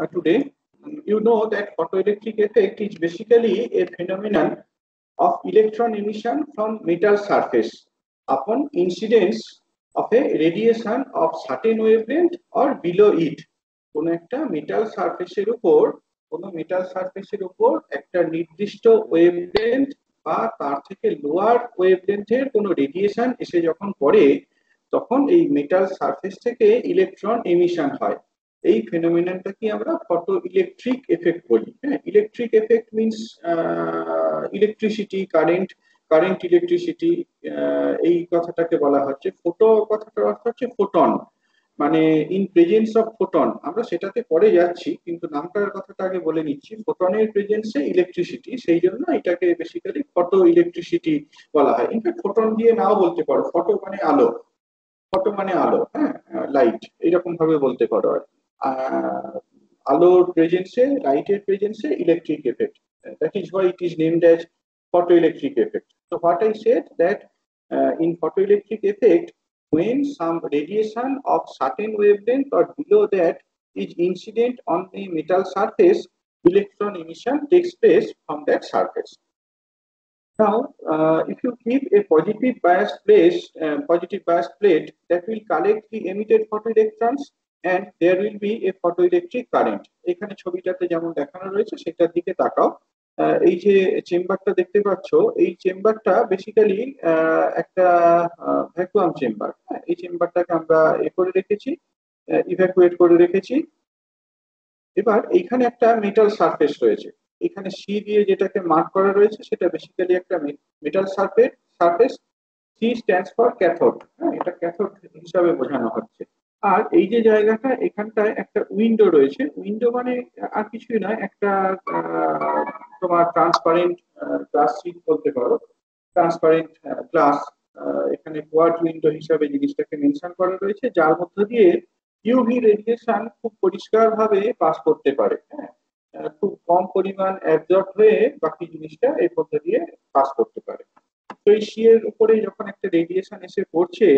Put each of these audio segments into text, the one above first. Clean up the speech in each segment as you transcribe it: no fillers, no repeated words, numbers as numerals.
today. You know that photoelectric effect is basically a phenomenon of electron emission from metal surface upon incidence of a radiation of certain wavelength or below it. কোন একটা metal সারফেসের উপর একটা নির্দিষ্ট wavelength বা তার থেকে lower ওয়েভলেন্থের কোন রেডিয়েশন এসে যখন পড়ে, তখন এই মেটাল সারফেস থেকে ইলেকট্রন এমিশন হয়। এই ফেনোমেননটাকে আমরা ফটো ইলেকট্রিক এফেক্ট বলি। হ্যাঁ, electric effect means electricity, current electricity, এই কথাটাকে বলা হচ্ছে। ফটো কথাটার অর্থ হচ্ছে ফোটন, মানে ইন প্রেজেন্স অফ ফোটন। আমরা সেটাতে পরে যাচ্ছি, কিন্তু নামটার কথাটা আগে বলে নিচ্ছি। ফোটনের প্রেজেন্সে ইলেকট্রিসিটি, সেই জন্য এটাকে বেসিক্যালি ফটো ইলেকট্রিসিটি বলা হয়। ইনফ্যাক্ট ফোটন দিয়ে নাও বলতে পারো, ফটো মানে আলো, হ্যাঁ, লাইট, এরকম ভাবে বলতে পারো আর কি। আলোর প্রেজেন্সে, লাইটের প্রেজেন্সে electric effect, that is why it is named as photoelectric effect. So what I said that in photoelectric effect, when some radiation of certain wavelength or below that is incident on the metal surface, electron emission takes place from that surface. Now, if you keep a positive bias plate that will collect the emitted photoelectrons, and there will be a photoelectric current. এখানে ছবিটাতে যেমন দেখানো রয়েছে সেটার দিকে তাকাও। এই যে চেম্বারটা দেখতে পাচ্ছ, এই চেম্বারটা বেসিক্যালি একটা ভ্যাকুয়াম চেম্বার। এই চেম্বারটাকে আমরা করে রেখেছি, ইভ্যাকুয়েট করে রেখেছি। এবার এইখানে একটা মেটাল সারফেস রয়েছে, এখানে সি দিয়ে যেটাকে মার্ক করা রয়েছে সেটা বেসিক্যালি একটা metal surface. C stands for cathode. হ্যাঁ, এটা ক্যাথোড হিসাবে বোঝানো হচ্ছে। আর এই যে জায়গাটা, এখানটায় একটা উইন্ডো রয়েছে। উইন্ডো মানে আর কিছুই নয়, একটা তোমার ট্রান্সপারেন্ট গ্লাস শিট বলতে পারো, ট্রান্সপারেন্ট গ্লাস। এখানে কোয়াড উইন্ডো হিসাবে জিনিসটাকে মেনশন করা রয়েছে, যার মধ্য দিয়ে ইউভি রেডিয়েশন খুব পরিষ্কার ভাবে পাস করতে পারে। হ্যাঁ, খুব কম পরিমাণ অ্যাবজর্ব হয়ে বাকি জিনিসটা এর মধ্যে দিয়ে পাস করতে পারে। তো এই সি এর উপরে যখন একটা রেডিয়েশন এসে পড়ছে,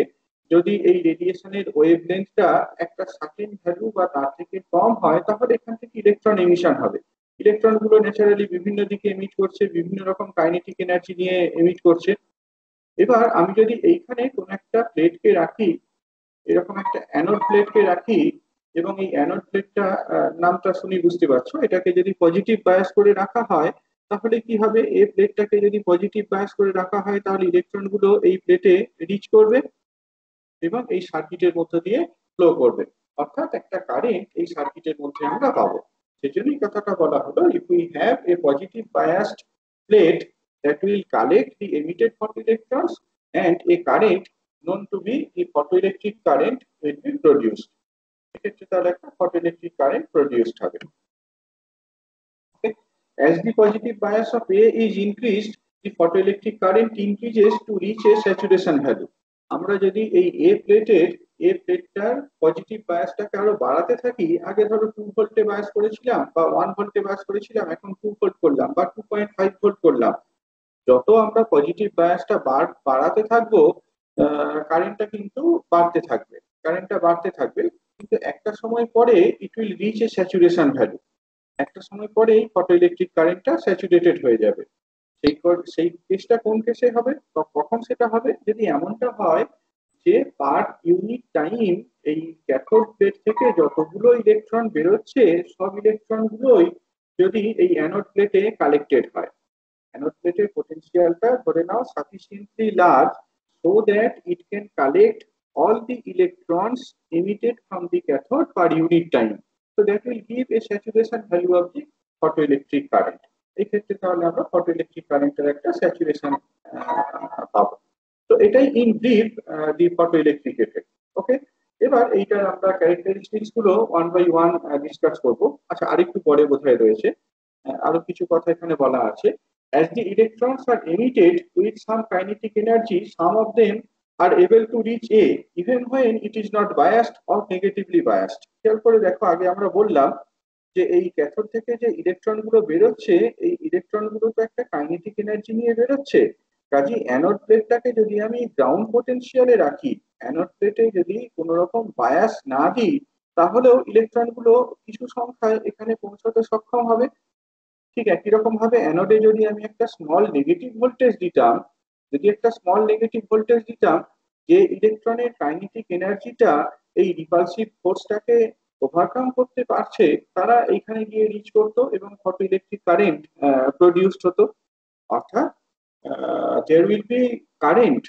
যদি এই রেডিয়েশনের ওয়েভলেন্থটা একটা সার্টেন ভ্যালু বা তার থেকে কম হয়, তাহলে এখান থেকে ইলেকট্রন এমিশন হবে। ইলেকট্রন গুলো ন্যাচারালি বিভিন্ন দিকে এমিট করছে, বিভিন্ন রকম কাইনেটিক এনার্জি নিয়ে এমিট করছে। এবার আমি যদি এইখানে কোন একটা প্লেটকে রাখি, এরকম একটা অ্যানোড প্লেটকে রাখি, এবং এই অ্যানোড প্লেটটা নামটা শুনি বুঝতে পারছো, এটাকে যদি পজিটিভ বায়াস করে রাখা হয়, তাহলে কি হবে, এই প্লেটটাকে যদি পজিটিভ বায়াস করে রাখা হয়, তাহলে ইলেকট্রন গুলো এই প্লেটে রিচ করবে এবং এই সার্কিটের মধ্যে দিয়ে ফ্লো করবে, অর্থাৎ একটা কারেন্ট এই সার্কিটের মধ্যে আমরা পাবো। সেজন্যই কথাটা বলা হলো, if we have a positive biased plate that will collect the emitted photoelectrons, and a current known to be the photoelectric current will be produced. এক্ষেত্রে তাহলে একটা photoelectric current produced হবে। As the positive bias of A is increased, the photoelectric current increases to reach a saturation value. আমরা যদি এই প্লেটটার positive বায়াসটাকে আরো বাড়াতে থাকি, আগে ধরো 2 ভোল্টে বায়াস করেছিলাম বা 1 ভোল্টে বায়াস করেছিলাম, এখন 2 ভোল্ট করলাম বা 2.5 ভোল্ট করলাম, যত আমরা পজিটিভ বায়াসটা বাড়াতে থাকবো, কারেন্টটা বাড়তে থাকবে, কিন্তু একটা সময় পরে it will reach A saturation value. একটা সময় পরে ফটো ইলেকট্রিক কারেন্টটা স্যাচুরেটেড হয়ে যাবে। সেই কেসটা কোন কেসে হবে, কখন সেটা হবে, যদি এমনটা হয় যে পার ইউনিট টাইম এই ক্যাথোড প্লেট থেকে যতগুলো ইলেকট্রন বেরোচ্ছে, সব ইলেকট্রন গুলোই যদি এই অ্যানোড প্লেটে কালেক্টেড হয়। অ্যানোড প্লেটের পোটেনশিয়ালটা ধরে নাও sufficiently large, so that it can collect all the electrons emitted from the cathode per unit time. So that will give a saturation value of the photoelectric current. এই ক্ষেত্রে তাহলে আমরা photoelectric কারেন্টের একটা স্যাচুরেশন পাবো। তো এটাই in brief the photoelectric effect। ওকে, এবার এইটার আমরা ক্যারেক্টারিস্টিক্স গুলো ওয়ান বাই ওয়ান ডিসকাস করবো। আচ্ছা, আরেকটু পরে বোধহয় রয়েছে, আরো কিছু কথা এখানে বলা আছে। As the electrons are emitted with some kinetic energy, some of them are able to reach A even when it is not biased or negatively biased. খেয়াল করে দেখো, আগে আমরা বললাম যে এই ক্যাথোড থেকে যে ইলেকট্রন গুলো বেরোচ্ছে, এই ইলেকট্রন গুলো তো একটা কাইনেটিক এনার্জি নিয়ে বেরোচ্ছে। কাজে অ্যানোড প্লেটটাকে যদি আমি গ্রাউন্ড পোটেনশিয়ালে রাখি, অ্যানোড প্লেটে যদি কোনো রকম বায়াস না দিই, তাহলেও ইলেকট্রন গুলো কিছু সংখ্যায় এখানে পৌঁছতে সক্ষম হবে। ঠিক একই রকম ভাবে অ্যানোডে যদি আমি একটা স্মল নেগেটিভ ভোল্টেজ দিতাম, যে ইলেকট্রনের কাইনেটিক এনার্জিটা এই রিপালসিভ ফোর্সটাকে ওভারকাম করতে পারছে, তারা এইখানে গিয়ে রিচ করতো এবং ফটো ইলেকট্রিক কারেন্ট প্রডিউসড হতো। অর্থাৎ there will be current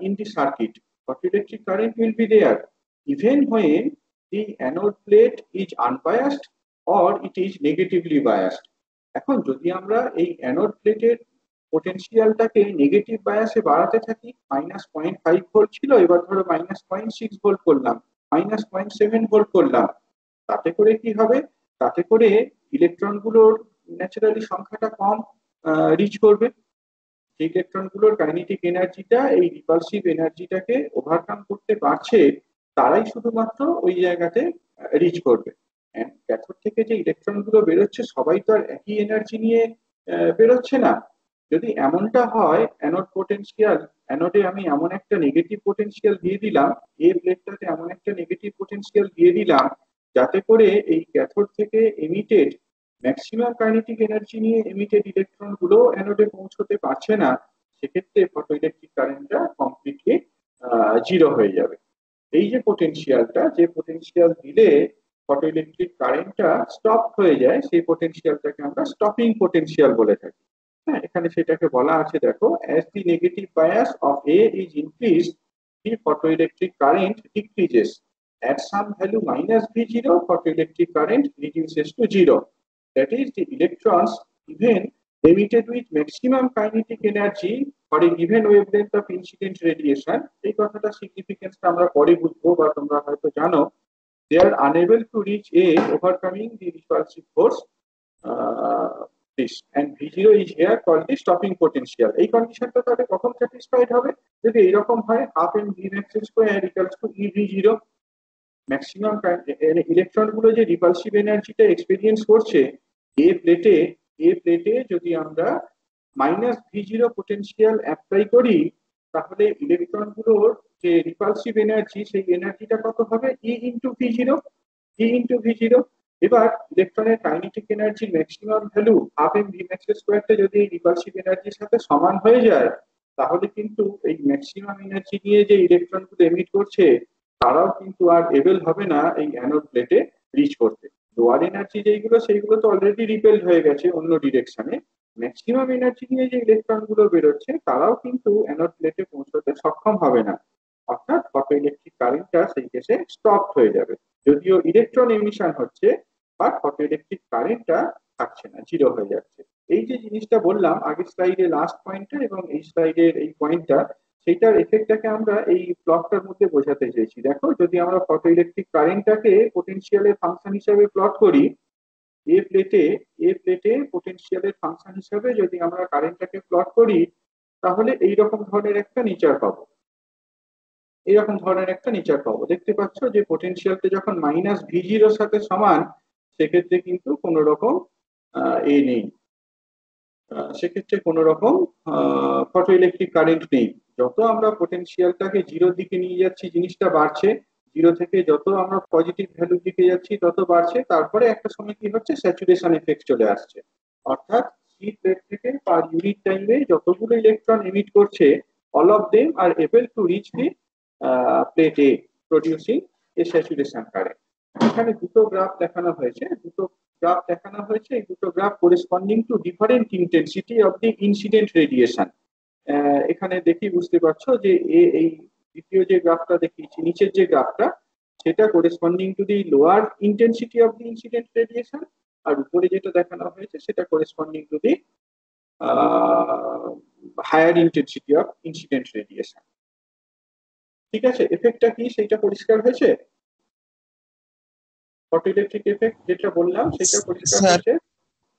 in the circuit. Photoelectric current will be there even when the anode plate is unbiased or it is negatively biased. এখন যদি আমরা এই অ্যানোড প্লেটের পোটেনশিয়ালটাকে নেগেটিভ বায়াসে বাড়াতে থাকি, -0.5 ভোল্ট ছিল, এবার ধরো -0.6 ভোল্ট করলাম, -0.7 ভোল্ট করলাম, তাতে করে কি হবে? তাতে করে ইলেকট্রন গুলোর ন্যাচারালি সংখ্যাটা কম রিচ করবে। যে ইলেকট্রন গুলোর কাইনেটিক এনার্জিটা এই রিপালসিভ এনার্জিটাকে ওভারকাম করতে পারছে, তারাই শুধুমাত্র ওই জায়গাতে রিচ করবে। ক্যাথোড থেকে যে ইলেকট্রন গুলো বেরোচ্ছে সবাই তো আর একই এনার্জি নিয়ে বেরোচ্ছে না। যদি এমনটা হয়, অ্যানোডে আমি এমন একটা নেগেটিভ পোটেনশিয়াল দিয়ে দিলাম, এ প্লেটটাতে এমন একটা নেগেটিভ পোটেনশিয়াল দিয়ে দিলাম, যাতে করে এই ক্যাথোড থেকে এমিটেড ম্যাক্সিমাম কাইনেটিক এনার্জি নিয়ে এমিটেড ইলেকট্রন গুলো অ্যানোডে পৌঁছতে পারছে না, সেক্ষেত্রে ফটো ইলেকট্রিক কারেন্টটা কমপ্লিটলি জিরো হয়ে যাবে। এই যে পোটেনশিয়াল দিলে ফটো ইলেকট্রিক কারেন্টটা স্টপ হয়ে যায়, সেই পোটেনশিয়ালটাকে আমরা স্টপিং পোটেনশিয়াল বলে থাকি। হ্যাঁ, এখানে সেটাকে বলা আছে, দেখো, as the negative bias of A is increased, the photoelectric current decreases. At some value -V0, photoelectric current reduces to zero. That is, the electrons even emitted with maximum kinetic energy for a given wavelength of incident radiation, এই কথাটা সিগনিফিকেন্সটা আমরা পরে বুঝবো বা তোমরা হয়তো জানো, they are unable to reach A, overcoming the repulsive force. This and V0 is here called the stopping potential. এই কন্ডিশনটা তাহলে কখন স্যাটিসফাইড হবে? যদি এইরকম হয়, half m v max square equals to e v zero. Maximum electron গুলো যে রিপালসিভ এনার্জিটা এক্সপেরিয়েন্স করছে এ প্লেটে, যদি আমরা -V0 পোটেনশিয়াল অ্যাপ্লাই করি, তাহলে ইলেকট্রন গুলোর যে রিপালসিভ এনার্জি, সেই এনার্জিটা কত হবে? E into v zero. এবার ইলেকট্রনের কাইনেটিক এনার্জির maximum value half m v max স্কোয়ারটা যদি রিপালসিভ এনার্জির সাথে সমান হয়ে যায়, তাহলে কিন্তু এই ম্যাক্সিমাম এনার্জি নিয়ে যে ইলেকট্রন গুলো এমিট করছে, তারাও কিন্তু আর এবেল হবে না এই অ্যানোড প্লেটে রিচ করতে। লোয়ার এনার্জি যেগুলো, সেইগুলো তো অলরেডি রিপেল হয়ে গেছে অন্য ডিরেকশনে। ম্যাক্সিমাম এনার্জি নিয়ে যে ইলেকট্রন গুলো বেরোচ্ছে, তারাও কিন্তু অ্যানোড প্লেটে পৌঁছতে সক্ষম হবে না। অর্থাৎ ফটো ইলেকট্রিক কারেন্টটা সেই কেসে স্টপ হয়ে যাবে, যদিও ইলেকট্রন এমিশন হচ্ছে, বা ফটো ইলেকট্রিক কারেন্টটা থাকছে না, জিরো হয়ে যাচ্ছে। এই যে জিনিসটা বললাম আগের স্লাইডে লাস্ট পয়েন্টটা এবং এই স্লাইডের এই পয়েন্টটা, সেইটার এফেক্টটাকে আমরা এই প্লটটার মধ্যে বোঝাতে চেয়েছি। দেখো, যদি আমরা ফটো ইলেকট্রিক কারেন্টটাকে পোটেনশিয়ালের ফাংশন হিসাবে প্লট করি, এ প্লেটে পোটেনশিয়ালের ফাংশন হিসাবে যদি আমরা কারেন্টটাকে প্লট করি, তাহলে এইরকম ধরনের একটা নেচার পাবো। দেখতে পাচ্ছ যে পোটেনশিয়ালটা যখন -V0 সাথে সমান, সেক্ষেত্রে কিন্তু কোনো রকম এ নেই, সেক্ষেত্রে কোনো রকম ফটো ইলেকট্রিক কারেন্ট নেই। যত আমরা পোটেনশিয়ালটাকে জিরোর দিকে নিয়ে যাচ্ছি, জিনিসটা বাড়ছে, জিরো থেকে যত আমরা পজিটিভ ভ্যালুর দিকে যাচ্ছি তত বাড়ছে, তারপরে একটা সময় কি হচ্ছে, স্যাচুরেশন এফেক্ট চলে আসছে। অর্থাৎ সি প্লেট থেকে পার ইউনিট টাইমে যতগুলো ইলেকট্রন এমিট করছে, all of them are able to reach the plate এ, প্রডিউসিং এ স্যাচুরেশন কারেন্ট। এখানে দুটো গ্রাফ দেখানো হয়েছে, এই দুটো graph corresponding to different intensity of the incident radiation. এখানে দেখি বুঝতে পারছো যে এই দ্বিতীয় যে গ্রাফটা দেখিয়েছি, নিচের যে গ্রাফটা, সেটা corresponding to the lower intensity of the incident radiation, আর উপরে যেটা দেখানো হয়েছে সেটা corresponding to the higher intensity of incident radiation. ঠিক আছে, এফেক্টটা কি সেটা পরিষ্কার হয়েছে? ফটো ইলেকট্রিক এফেক্ট যেটা বললাম সেটা পরিষ্কার স্যার হয়েছে?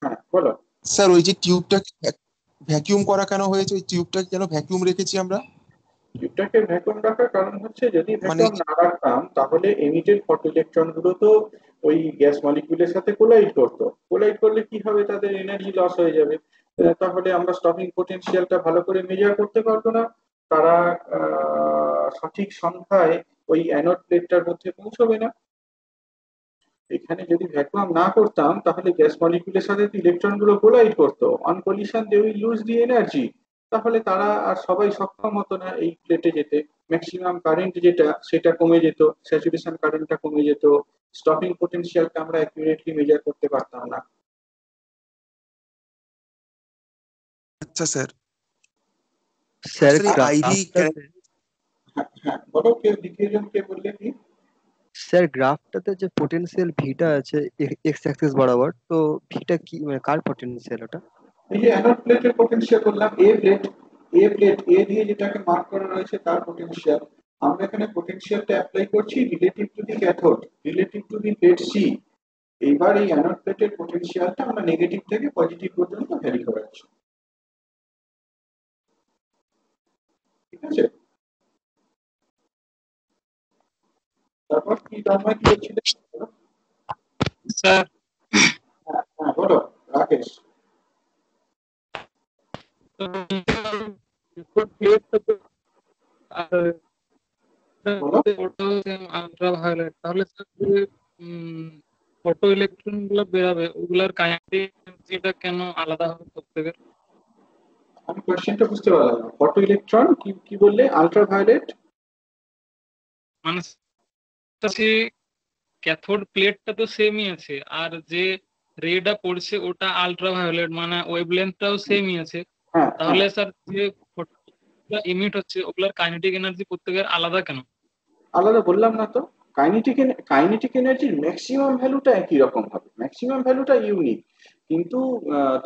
হ্যাঁ, বলো। স্যার ওই যে টিউবটা ভ্যাকিউম করা কেন হয়েছে? ওই টিউবটা কেন ভ্যাকিউম রেখেছি আমরা? টিউবটাকে ভ্যাকুয়াম রাখার কারণ হচ্ছে, যদি মানে ভ্যাকুয়াম না রাখতাম তাহলে এমিটেড ফটো ইলেকট্রন গুলো তো ওই গ্যাস মলিকিউলের সাথে কোলাইড করতো। কোলাইড করলে কি হবে, তাদের এনার্জি লস হয়ে যাবে। তাহলে আমরা স্টপিং পোটেনশিয়ালটা ভালো করে মেজার করতে পারবো না। তারা সঠিক সংখ্যায় ওই অ্যানোড প্লেটটার মধ্যে পৌঁছবে না। এখানে যদি ভ্যাকুয়াম না করতাম তাহলে গ্যাস মলিকিউলের সাথে ইলেকট্রন গুলো কোলাইড করতো, on collision they will lose the energy. তাহলে তারা আর সবাই সক্ষম হতো না এই প্লেটে যেতে। ম্যাক্সিমাম কারেন্ট যেটা সেটা কমে যেত, স্যাচুরেশন কারেন্টটা কমে যেত, স্টপিং পোটেনশিয়ালটা আমরা অ্যাকুরেটলি মেজার করতে পারতাম না। আচ্ছা স্যার। স্যার স্যার এই আইভি, গ্রাফটাতে হ্যাঁ হ্যাঁ, বলো, কে দ্বিতীয় জন কে বললে কি? স্যার গ্রাফটাতে যে পোটেনশিয়াল ভিটা আছে এক্স অ্যাক্সিস বরাবর, তো ভিটা কি মানে কার পোটেনশিয়াল ওটা? এই যে অ্যানোড প্লেটের পোটেনশিয়াল বললাম, এ দিয়ে যেটাকে মার্ক করা রয়েছে তার পোটেনশিয়াল। আমরা এখানে পোটেনশিয়ালটা অ্যাপ্লাই করছি relative to the cathode, relative to the plate C. এইবার এই অ্যানোড প্লেটের পোটেনশিয়ালটা আমরা নেগেটিভ থেকে পজিটিভ পর্যন্ত ভ্যারি করাচ্ছি। ঠিক আছে, তারপর কি তন্ময় কি বলছিলে? স্যার হ্যাঁ হ্যাঁ, বলো রাকেশ। বলো। আলট্রা ভায়োলেট, তাহলে স্যার যে ফটো ইলেকট্রন গুলো বেরাবে ওগুলার কাইনেটিক এনার্জিটা কেন আলাদা হবে প্রত্যেকের? আমি কোশ্চেনটা বুঝতে পারলাম না। ফটো ইলেকট্রন কি কি বললে? আলট্রাভায়োলেট? মানে ক্যাথোড প্লেটটা তো সেমই আছে, আর যে রেটা পড়ছে ওটা আলট্রা ভায়োলেট, মানে ওয়েভলেন্থটাও সেমই আছে। হ্যাঁ হ্যাঁ, তাহলে স্যার যে ফটোগুলো ইমিট হচ্ছে ওগুলার কাইনেটিক এনার্জি প্রত্যেকের আলাদা কেন? আলাদা বললাম না তো। কাইনেটিক এনার্জির ম্যাক্সিমাম ভ্যালুটা একই রকম হবে, ম্যাক্সিমাম ভ্যালুটা ইউনিক। কিন্তু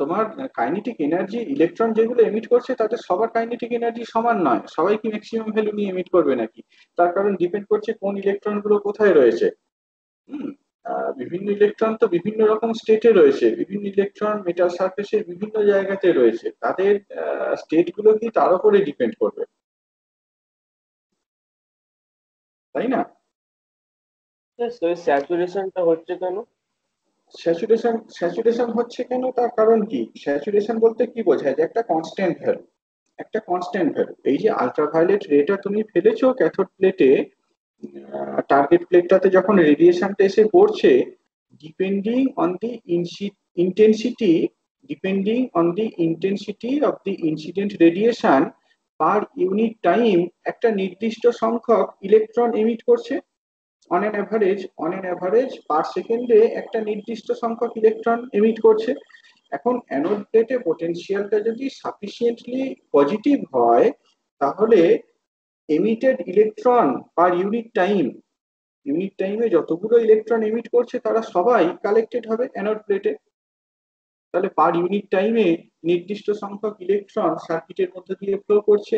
তোমার কাইনেটিক এনার্জি, ইলেকট্রন যেগুলো এমিট করছে তাদের সবার কাইনেটিক এনার্জি সমান নয়। সবাই কি ম্যাক্সিমাম ভ্যালু নিয়ে এমিট করবে নাকি? তার কারণ ডিপেন্ড করছে কোন ইলেকট্রন গুলো কোথায় রয়েছে। হুম। বিভিন্ন ইলেকট্রন তো বিভিন্ন রকম স্টেটে রয়েছে, বিভিন্ন ইলেকট্রন মেটাল সারফেসের বিভিন্ন জায়গাতে রয়েছে, তাদের স্টেট গুলো কি তার উপরে ডিপেন্ড করবে, তাই না? স্যাচুরেশনটা হচ্ছে কেন? স্যাচুরেশন হচ্ছে কেন তার কারণ কি? স্যাচুরেশন বলতে কি বোঝায়? যে একটা কনস্ট্যান্ট ভ্যালু, একটা কনস্ট্যান্ট ভ্যালু। এই যে আলট্রাভায়োলেট রেটা তুমি ফেলেছো ক্যাথোড প্লেটে, টার্গেট প্লেটটাতে যখন রেডিয়েশনটা এসে পড়ছে, depending on the intensity depending on the intensity of the incident radiation per unit time একটা নির্দিষ্ট সংখ্যক ইলেকট্রন এমিট করছে। অন অ্যাভারেজ পার সেকেন্ডে একটা নির্দিষ্ট সংখ্যক ইলেকট্রন এমিট করছে। এখন অ্যানোড প্লেটে পোটেনশিয়ালটা যদি সাফিসিয়েন্টলি পজিটিভ হয়, তাহলে এমিটেড ইলেকট্রন পার ইউনিট টাইমে যতগুলো ইলেকট্রন এমিট করছে তারা সবাই কালেক্টেড হবে অ্যানোড প্লেটে। তাহলে পার ইউনিট টাইমে নির্দিষ্ট সংখ্যক ইলেকট্রন সার্কিটের মধ্যে দিয়ে ফ্লো করছে।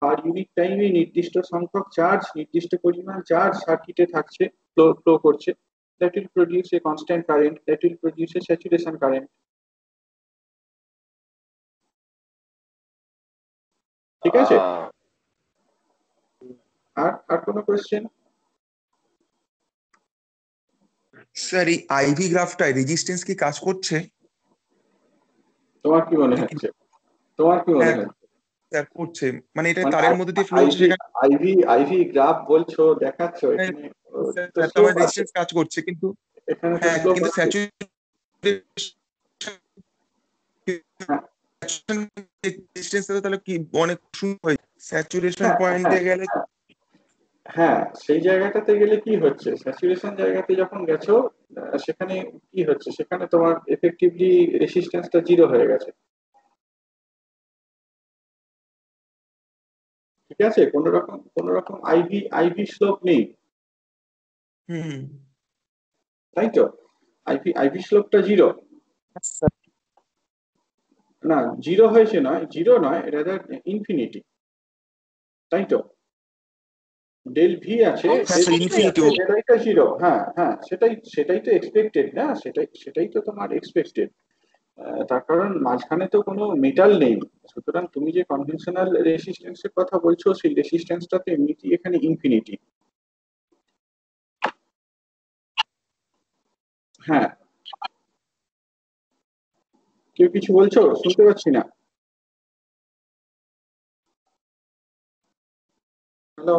পার ইউনিট টাইমে নির্দিষ্ট সংখ্যক চার্জ, নির্দিষ্ট পরিমাণ চার্জ সার্কিটে থাকছে, ফ্লো করছে। That will produce a constant current, that will produce A saturation current. ঠিক আছে? আহ, আর আর কোনো কোয়েশ্চেন? স্যার এই আইভি গ্রাফটায় রেজিস্ট্যান্স কি কাজ করছে তোমার কি মনে নাকি? হচ্ছে? তোমার কি মনে হ্যাঁ হচ্ছে? স্যার করছে, মানে এটা মানে তারের মধ্যে দিয়ে ফ্লো হচ্ছে আইভি সেখানে। আইভি গ্রাফ বলছো, দেখাচ্ছ হ্যাঁ এখানে, তো স্যার, তার স্লোপ মানে আছে, রেজিস্ট্যান্স কাজ করছে কিন্তু। এখানে তো হ্যাঁ স্লোপ কিন্তু আছে। স্যাচুরেশন হ্যাঁ রেজিস্ট্যান্স তাহলে কি অনেক শুরু হয় স্যাচুরেশন হ্যাঁ পয়েন্টে হ্যাঁ গেলে। হ্যাঁ, সেই জায়গাটাতে গেলে কি হচ্ছে, স্যাচুরেশন জায়গাতে যখন গেছো, সেখানে কি হচ্ছে, সেখানে তোমার এফেক্টিভলি রেসিস্ট্যান্সটা জিরো হয়ে গেছে। ঠিক আছে, কোনো রকম আইভি স্লোপ নেই, হুম। তাই তো? আইভি স্লোপটা জিরো। না, জিরো হয়েছে নয়, জিরো নয়, রাদার ইনফিনিটি, তাই তো? ডেল ভি আছে, হ্যাঁ ডেল স্যার, ভি ইনফিনিটি। আছে, ডেল আইটা জিরো। হ্যাঁ হ্যাঁ, সেটাই তো এক্সপেক্টেড না, সেটাই তো তোমার এক্সপেক্টেড। তার কারণ মাঝখানে তো কোনো মেটাল নেই। সুতরাং তুমি যে কনভেনশনাল রেসিস্ট্যান্সের কথা বলছো সেই রেসিস্ট্যান্সটা তো এমনিতেই এখানে ইনফিনিটি। হ্যাঁ, কেউ কিছু বলছো? শুনতে পাচ্ছি না। হ্যালো?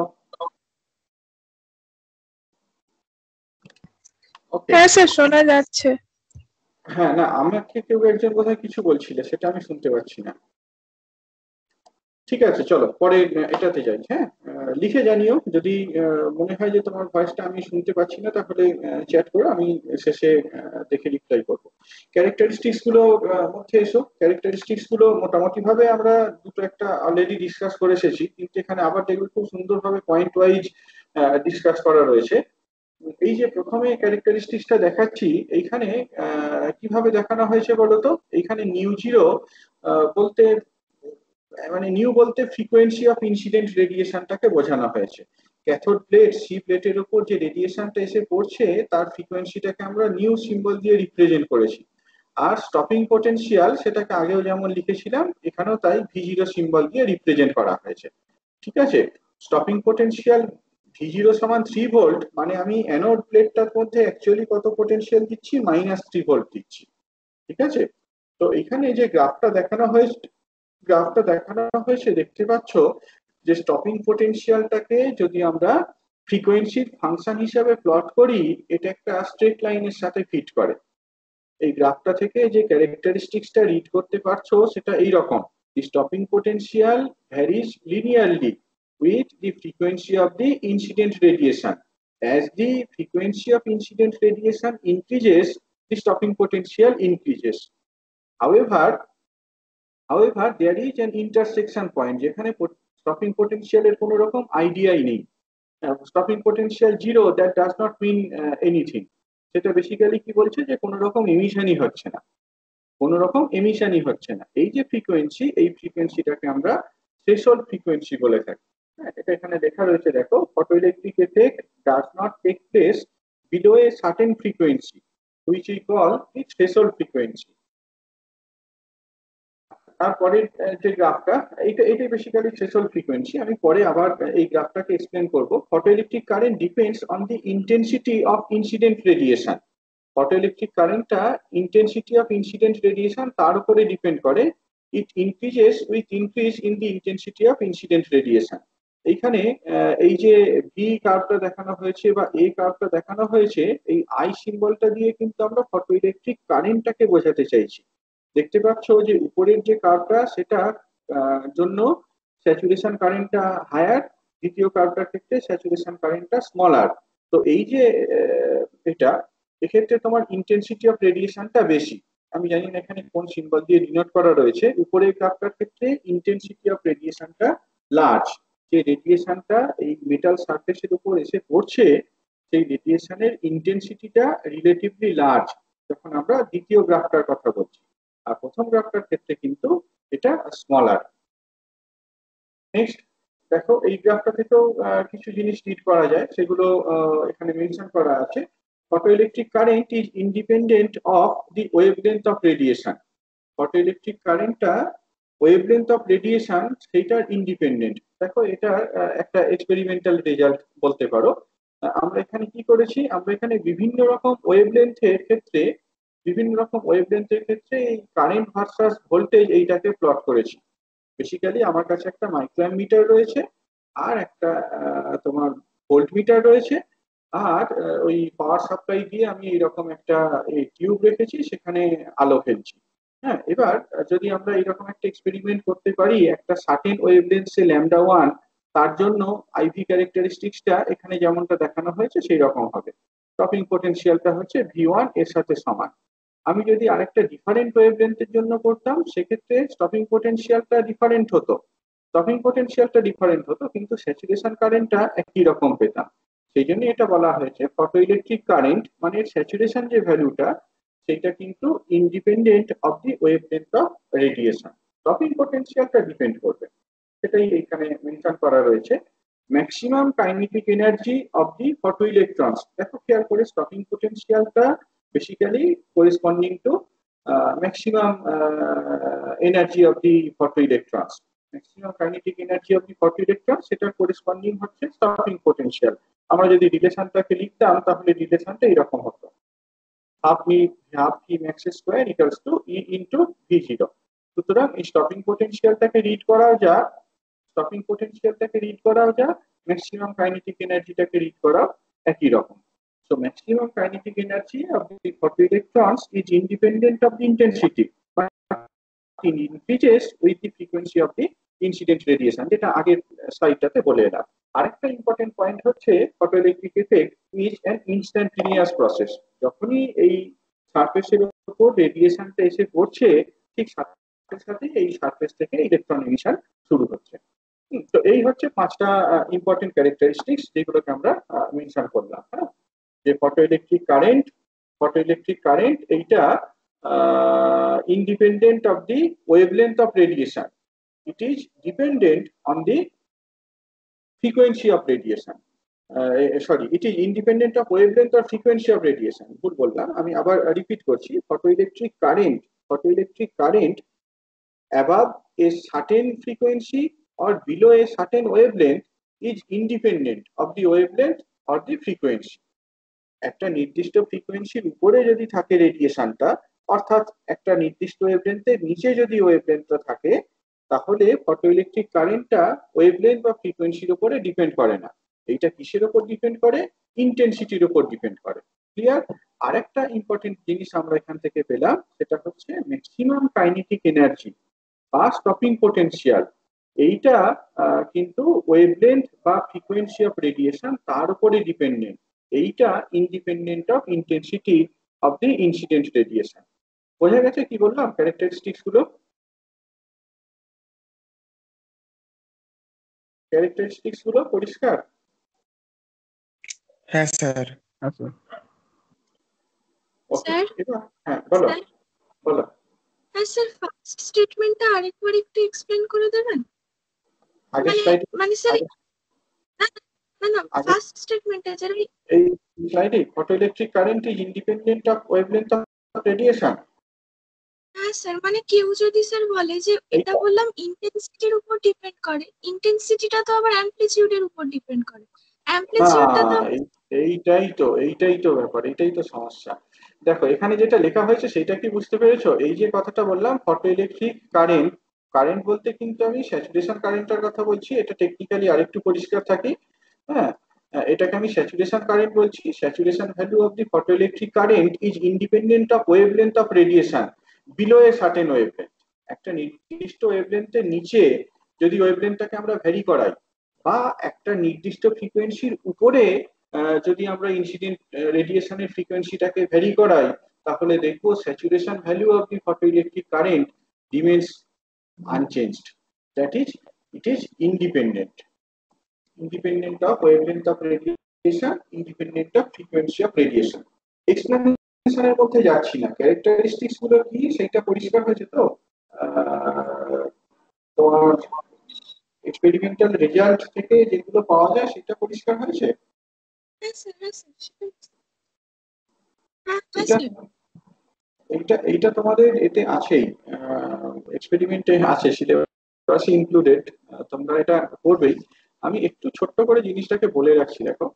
ওকে। হ্যাঁ স্যার, শোনা যাচ্ছে। হ্যাঁ, না আমাকে কেউ একজন বোধহয় কিছু বলছিল, সেটা আমি শুনতে পাচ্ছি না। ঠিক আছে, চলো পরে এটাতে যাই। হ্যাঁ, লিখে জানিও যদি মনে হয় যে তোমার ভয়েসটা আমি শুনতে পাচ্ছি না, তাহলে চ্যাট করো, আমি শেষে দেখে রিপ্লাই করবো। ক্যারেক্টারিস্টিক্স গুলো মধ্যে এসো। ক্যারেক্টারিস্টিক্স গুলো মোটামুটি ভাবে আমরা দুটো একটা অলরেডি ডিসকাস করে এসেছি, কিন্তু এখানে আবার দেখবে খুব সুন্দরভাবে পয়েন্ট ওয়াইজ ডিসকাস করা রয়েছে। এই যে প্রথমে ক্যারেক্টারিস্টিক্সটা দেখাচ্ছি, এইখানে কিভাবে দেখানো হয়েছে বলতো। এইখানে নিউ জিরো বলতে মানে নিউ বলতে ফ্রিকোয়েন্সি অফ ইনসিডেন্ট রেডিয়েশনটাকে বোঝানো হয়েছে। ক্যাথোড প্লেট সি প্লেটের উপর যে রেডিয়েশনটা এসে পড়ছে তার ফ্রিকোয়েন্সিটাকে আমরা নিউ সিম্বল দিয়ে রিপ্রেজেন্ট করেছি। আর স্টপিং পোটেনশিয়াল সেটাকে আগেও যেমন লিখেছিলাম, এখানেও তাই ভি জিরো সিম্বল দিয়ে রিপ্রেজেন্ট করা হয়েছে। ঠিক আছে, স্টপিং পোটেনশিয়াল ভি জিরো সমান 3 ভোল্ট, মানে আমি অ্যানোড প্লেটটার মধ্যে অ্যাকচুয়ালি কত পোটেনশিয়াল দিচ্ছি, -3 ভোল্ট দিচ্ছি। ঠিক আছে, তো এখানে যে গ্রাফটা দেখানো হয়েছে দেখতে পাচ্ছ যে স্টপিং পটেনশিয়ালটাকে যদি আমরা ফ্রিকোয়েন্সির ফাংশন হিসাবে প্লট করি, এটা একটা স্ট্রেট লাইনের সাথে ফিট করে। এই গ্রাফটা থেকে যে ক্যারেক্টারিস্টিক্সটা রিড করতে পারছো সেটা এই রকম: the stopping potential varies linearly with the frequency of the incident radiation. As the frequency of incident radiation increases, the stopping potential increases. However, there is an intersection point যেখানে স্টপিং পোটেনশিয়ালের কোনো রকম আইডিয়াই নেই। Stopping potential zero, that does not mean anything. সেটা basically কি বলছে, যে কোনো রকম এমিশনই হচ্ছে না, কোনো রকম এমিশনই হচ্ছে না। এই যে ফ্রিকোয়েন্সি, এই ফ্রিকোয়েন্সিটাকে আমরা থ্রেশহোল্ড ফ্রিকোয়েন্সি বলে থাকি। হ্যাঁ, এটা এখানে লেখা রয়েছে দেখো, photoelectric effect does not take place below a certain frequency which we call the threshold frequency. তারপরে যে গ্রাফটা, এইটা বেসিক্যালি থ্রেশহোল্ড ফ্রিকোয়েন্সি। আমি পরে আবার এই গ্রাফটাকে এক্সপ্লেন করব। Photoelectric current depends on the intensity of incident radiation. Photoelectric কারেন্টটা ইন্টেন্সিটি অফ ইনসিডেন্ট রেডিয়েশন তার উপরে ডিপেন্ড করে। It increases with increase in the intensity of incident radiation. এইখানে এই যে বি কার্ভটা দেখানো হয়েছে বা এ কার্ভটা দেখানো হয়েছে, এই আই সিম্বলটা দিয়ে কিন্তু আমরা ফটোইলেকট্রিক কারেন্টটাকে বোঝাতে চাইছি। দেখতে পাচ্ছ যে উপরের যে কার্ভটা সেটা জন্য স্যাচুরেশন কারেন্টটা হায়ার, দ্বিতীয় কার্ভটার ক্ষেত্রে স্যাচুরেশন কারেন্টটা স্মলার। তো এই যে এটা, এক্ষেত্রে তোমার ইন্টেন্সিটি অফ রেডিয়েশনটা বেশি। আমি জানি না এখানে কোন সিম্বল দিয়ে ডিনোট করা রয়েছে। উপরের গ্রাফটার ক্ষেত্রে ইন্টেন্সিটি অফ রেডিয়েশনটা লার্জ, যে রেডিয়েশনটা এই মেটাল সারফেসের উপর এসে পড়ছে সেই রেডিয়েশনের ইন্টেন্সিটিটা রিলেটিভলি লার্জ, যখন আমরা দ্বিতীয় গ্রাফটার কথা বলছি। আর প্রথম গ্রাফটার ক্ষেত্রে কিন্তু এটা স্মলার। নেক্সট দেখো, এই গ্রাফটা থেকেও কিছু জিনিস রিড করা যায়, সেগুলো এখানে মেনশন করা আছে। photoelectric current is independent of the wavelength of radiation. photoelectric কারেন্টটা ওয়েভলেন্থ অফ রেডিয়েশন সেইটার ইন্ডিপেন্ডেন্ট। দেখো, এটা একটা এক্সপেরিমেন্টাল রেজাল্ট বলতে পারো। আমরা এখানে কি করেছি, আমরা এখানে বিভিন্ন রকম ওয়েভলেন্থের ক্ষেত্রে এই কারেন্ট ভার্সাস ভোল্টেজ এইটাকে প্লট করেছি। বেসিক্যালি আমার কাছে একটা মাইক্রো মিটার রয়েছে, আর একটা তোমার ভোল্ট মিটার রয়েছে, আর ওই পাওয়ার সাপ্লাই দিয়ে আমি এরকম একটা টিউব রেখেছি, সেখানে আলো ফেলছি। হ্যাঁ, এবার যদি আমরা এরকম একটা এক্সপেরিমেন্ট করতে পারি একটা সার্টেন ওয়েভলেন্থে λ1, তার জন্য আইভি ক্যারেক্টারিস্টিক্সটা এখানে যেমনটা দেখানো হয়েছে সেই রকম হবে। স্টপিং পোটেনশিয়ালটা হচ্ছে ভি1 এর সাথে সমান। আমি যদি আরেকটা ডিফারেন্ট ওয়েভলেন্থের জন্য করতাম, সেক্ষেত্রে স্টপিং পোটেনশিয়ালটা ডিফারেন্ট হতো কিন্তু স্যাচুরেশন কারেন্টটা একই রকম পেতাম। সেই জন্য এটা বলা হয়েছে ফটোইলেকট্রিক কারেন্ট মানে স্যাচুরেশন যে ভ্যালুটা, সেটা কিন্তু independent of the wavelength of radiation. Stopping পোটেনশিয়ালটা ডিপেন্ড করবে, সেটাই এখানে মেনশন করা রয়েছে। Maximum kinetic energy of the photoelectrons, দেখো খেয়াল করে, স্টপিং পোটেনশিয়ালটা basically corresponding to maximum energy of the photoelectrons. Maximum kinetic energy of the photoelectrons সেটা করেসপন্ডিং হচ্ছে স্টপিং পোটেনশিয়াল। আমরা যদি রিলেশনটাকে লিখতাম তাহলে রিলেশনটা এরকম হতো: half v max square equals to E into V0. সুতরাং এই স্টপিং পোটেনশিয়ালটাকে রিড করাও যা ম্যাক্সিমাম কাইনেটিক এনার্জিটাকে রিড করাও একই রকম। So maximum kinetic energy of the photoelectrons is independent of the intensity, but it increases with the frequency of the incident radiation, যেটা আগের স্লাইডটাতে বলে এলাম। আরেকটা ইম্পর্টেন্ট পয়েন্ট হচ্ছে photoelectric effect is an instantaneous process. যখনই এই সারফেসের উপর রেডিয়েশনটা এসে পড়ছে, ঠিক সাথে সাথে এই সারফেস থেকে ইলেকট্রন এমিশন শুরু হচ্ছে। তো এই হচ্ছে পাঁচটা ইম্পর্টেন্ট ক্যারেক্টারিস্টিক্স যেগুলোকে আমরা মেনশন করলাম। হ্যাঁ, যে ফটোইলেকট্রিক কারেন্ট এইটা independent of the wavelength of radiation. It is dependent on the frequency of radiation. It is independent of wavelength or frequency of radiation. ভুল বললাম, আমি আবার রিপিট করছি। Photoelectric current above a certain frequency or below a certain wavelength is independent of the wavelength or the frequency. একটা নির্দিষ্ট ফ্রিকোয়েন্সির উপরে যদি থাকে রেডিয়েশনটা, অর্থাৎ একটা নির্দিষ্ট ওয়েভলেন্থের নিচে যদি ওয়েভলেন্থটা থাকে, তাহলে ফটোইলেকট্রিক কারেন্টটা ওয়েভলেন্থ বা ফ্রিকোয়েন্সির উপরে ডিপেন্ড করে না। এইটা কিসের উপর ডিপেন্ড করে? ইন্টেন্সিটির উপর ডিপেন্ড করে। ক্লিয়ার? আরেকটা ইম্পর্টেন্ট জিনিস আমরা এখান থেকে পেলাম, সেটা হচ্ছে ম্যাক্সিমাম কাইনেটিক এনার্জি বা স্টপিং পোটেনশিয়াল। এইটা কিন্তু ওয়েভলেন্থ বা ফ্রিকোয়েন্সি অফ রেডিয়েশন তার উপরে ডিপেন্ডেন্ট। এইটা independent of intensity of the incident radiation. বোঝা গেছে কি বললাম ক্যারেক্টারিস্টিক্স গুলো? পরিষ্কার? হ্যাঁ স্যার। স্যার, হ্যাঁ বলো বলো। হ্যাঁ স্যার, ফার্স্ট স্টেটমেন্টটা আরেকবার একটু এক্সপ্লেন করে দেবেন? আগের মানে স্লাইডে মানে স্যার, না ফার্স্ট স্টেটমেন্টে যেটা এই স্লাইডে photoelectric current is independent of wavelength of radiation. হ্যাঁ স্যার, মানে কেউ যদি স্যার বলে যে এটা বললাম ইন্টেন্সিটির উপর ডিপেন্ড করে, ইন্টেন্সিটিটা তো আবার অ্যামপ্লিটিউডের উপর ডিপেন্ড করে, অ্যামপ্লিটিউডটা তো এইটাই তো ব্যাপার, এইটাই তো সমস্যা। দেখো এখানে যেটা লেখা হয়েছে সেটা কি বুঝতে পেরেছো? এই যে কথাটা বললাম ফটোইলেকট্রিক কারেন্ট বলতে কিন্তু আমি স্যাচুরেশন কারেন্টের কথা বলছি। এটা টেকনিক্যালি আরেকটু পরিষ্কার থাকি। হ্যাঁ, এটাকে আমি স্যাচুরেশন কারেন্ট বলছি। Saturation value of the photoelectric current is independent of wavelength of radiation below a certain wavelength. একটা নির্দিষ্ট ওয়েভলেন্থের নিচে যদি ওয়েভলেন্থটাকে আমরা ভ্যারি করাই, বা একটা নির্দিষ্ট ফ্রিকোয়েন্সির উপরে যদি আমরা ইনসিডেন্ট রেডিয়েশনের ফ্রিকোয়েন্সিটাকে ভ্যারি করাই, তাহলে দেখবো saturation value of the photoelectric current remains unchanged. That is, it is independent of wavelength of radiation, independent of frequency of radiation. এক্সপ্লেনেশনের মধ্যে যাচ্ছি না, ক্যারেক্টারিস্টিক্স গুলো কি সেটা পরিষ্কার হয়েছে তো? তোমার এক্সপেরিমেন্টাল রেজাল্ট থেকে যেগুলো পাওয়া যায় সেটা পরিষ্কার হয়েছে? এইটা তোমাদের এতে আছেই, এক্সপেরিমেন্টে আছে, সিলেবাসে ইনক্লুডেড, তোমরা এটা করবেই। আমি একটু ছোট্ট করে জিনিসটাকে বলে রাখছি। দেখো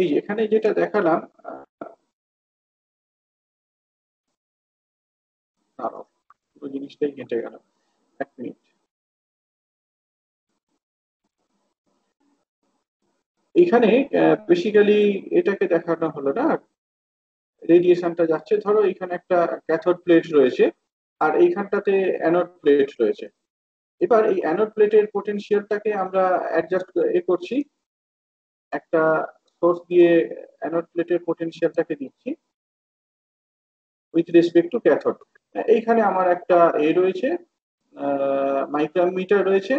এই এখানে যেটা দেখালাম, পুরো জিনিসটাই কেটে গেল, এক মিনিট। এখানে বেসিক্যালি এটাকে দেখানো হলো না, রেডিয়েশনটা যাচ্ছে, ধরো এখানে একটা ক্যাথোড প্লেট রয়েছে আর এইখানটাতে অ্যানোড প্লেট রয়েছে। এবার এই অ্যানোড প্লেটের পোটেনশিয়ালটাকে আমরা অ্যাডজাস্ট করছি, একটা সোর্স দিয়ে অ্যানোড প্লেটের পোটেনশিয়ালটাকে দিচ্ছি উইথ রেসপেক্ট টু ক্যাথোড। এইখানে আমার একটা রয়েছে, মাইক্রোমিটার রয়েছে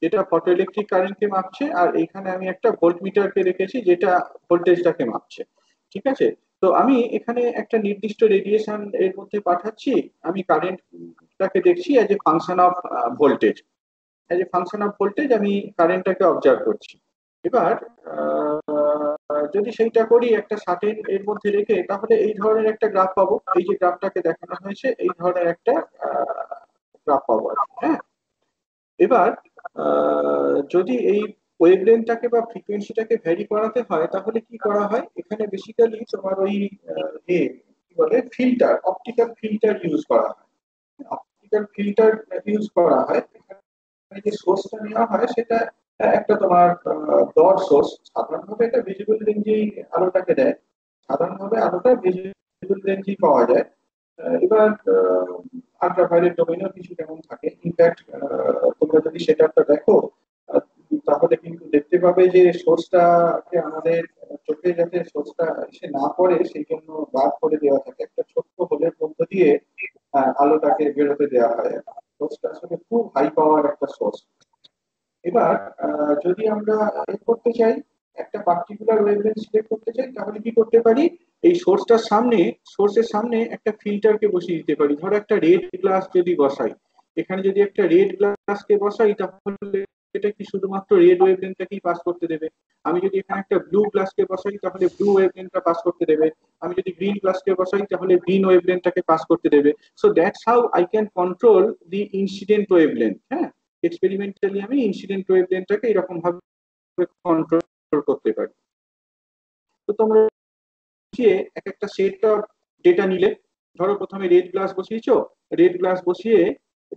যেটা ফটোইলেকট্রিক কারেন্টকে মাপছে, আর এইখানে আমি একটা ভোল্টমিটারকে রেখেছি যেটা ভোল্টেজটাকে মাপছে। ঠিক আছে? তো আমি এখানে একটা নির্দিষ্ট রেডিয়েশন এর মধ্যে পাঠাচ্ছি, আমি কারেন্টটাকে দেখছি as a function of voltage. As a function of voltage আমি কারেন্টটাকে অবজার্ভ করছি। এবার যদি সেইটা করি একটা সার্টেন এর মধ্যে রেখে, তাহলে এই ধরনের একটা গ্রাফ পাবো। এই যে গ্রাফটাকে দেখানো হয়েছে এই ধরনের একটা গ্রাফ পাবো। হ্যাঁ, এবার যদি এই ওয়েভলেন্থটাকে বা ফ্রিকোয়েন্সিটাকে ভ্যারি করাতে হয়, তাহলে কি করা হয়? এখানে বেসিক্যালি তোমার ওই কি বলে ফিল্টার, অপটিক্যাল ফিল্টার ইউজ করা হয়। অপটিক্যাল ফিল্টার ইউজ করা হয়, যে সোর্সটা নেওয়া হয় সেটা একটা তোমার ডট সোর্স, সাধারণভাবে এটা ভিজিবল রেঞ্জেই আলোটাকে দেয়, সাধারণভাবে আলোটা ভিজিবল রেঞ্জেই পাওয়া যায়। এবার আল্ট্রাভায়োলেট ডোমেইনও কিছু যেমন থাকে, ইনফ্যাক্ট তোমরা যদি সেটআপটা দেখো আহ, তাহলে কিন্তু দেখতে পাবে যে সোর্সটাকে আমাদের চোখে যাতে সোর্সটা এসে না পড়ে সেই জন্য বার করে দেওয়া থাকে, একটা ছোট্ট হোলের মধ্য দিয়ে আলোটাকে বেরোতে দেওয়া হয়। সোর্সটা আসলে খুব হাই পাওয়ার একটা সোর্স। এবার যদি আমরা এ করতে চাই, একটা পার্টিকুলার ওয়েভলেন্থ সিলেক্ট করতে চাই, তাহলে কি করতে পারি, এই সোর্সের সামনে একটা ফিল্টারকে বসিয়ে দিতে পারি। ধরো একটা রেড গ্লাস যদি বসাই, এখানে যদি একটা রেড গ্লাসকে বসাই, তাহলে এটা কি শুধুমাত্র রেড ওয়েভলেন্থটাকেই পাস করতে দেবে। আমি যদি এখানে একটা ব্লু গ্লাসকে বসাই, তাহলে ব্লু ওয়েভলেন্থটা পাস করতে দেবে। আমি যদি গ্রিন গ্লাসকে বসাই, তাহলে গ্রিন ওয়েভলেন্থটাকে পাস করতে দেবে। So that's how I can control the incident wavelength. হ্যাঁ, এক্সপেরিমেন্টালি আমি ইনসিডেন্ট ওয়েভলেন্থটাকে এরকম ভাবে কন্ট্রোল করতে পারি। তো তোমরা এক একটা সেট অফ ডেটা নিলে, ধরো প্রথমে রেড গ্লাস বসিয়েছো, রেড গ্লাস বসিয়ে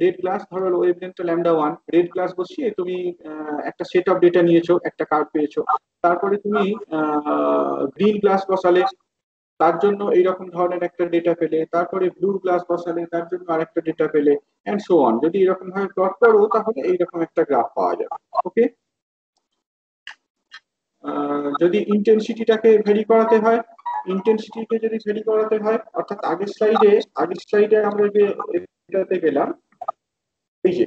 রেড গ্লাস ধরো ওয়েভলেন্থটা λ1, রেড গ্লাস বসিয়ে তুমি একটা সেট অফ ডেটা নিয়েছো, একটা কার্ভ পেয়েছো। তারপরে তুমি গ্রিন গ্লাস বসালে, তার জন্য এইরকম ধরনের একটা ডেটা পেলে, তারপরে ব্লু গ্লাস বসালে তার জন্য আরেকটা ডেটা পেলে, এন্ড সো অন। যদি এরকম ভাবে প্লট করো তাহলে এইরকম একটা গ্রাফ পাওয়া যাবে। ওকে, যদি ইন্টেন্সিটিটাকে ভেরি করাতে হয়, ইন্টেন্সিটিকে যদি ভেরি করাতে হয়, অর্থাৎ আগের স্লাইডে আমরা যে এটাতে গেলাম, এই যে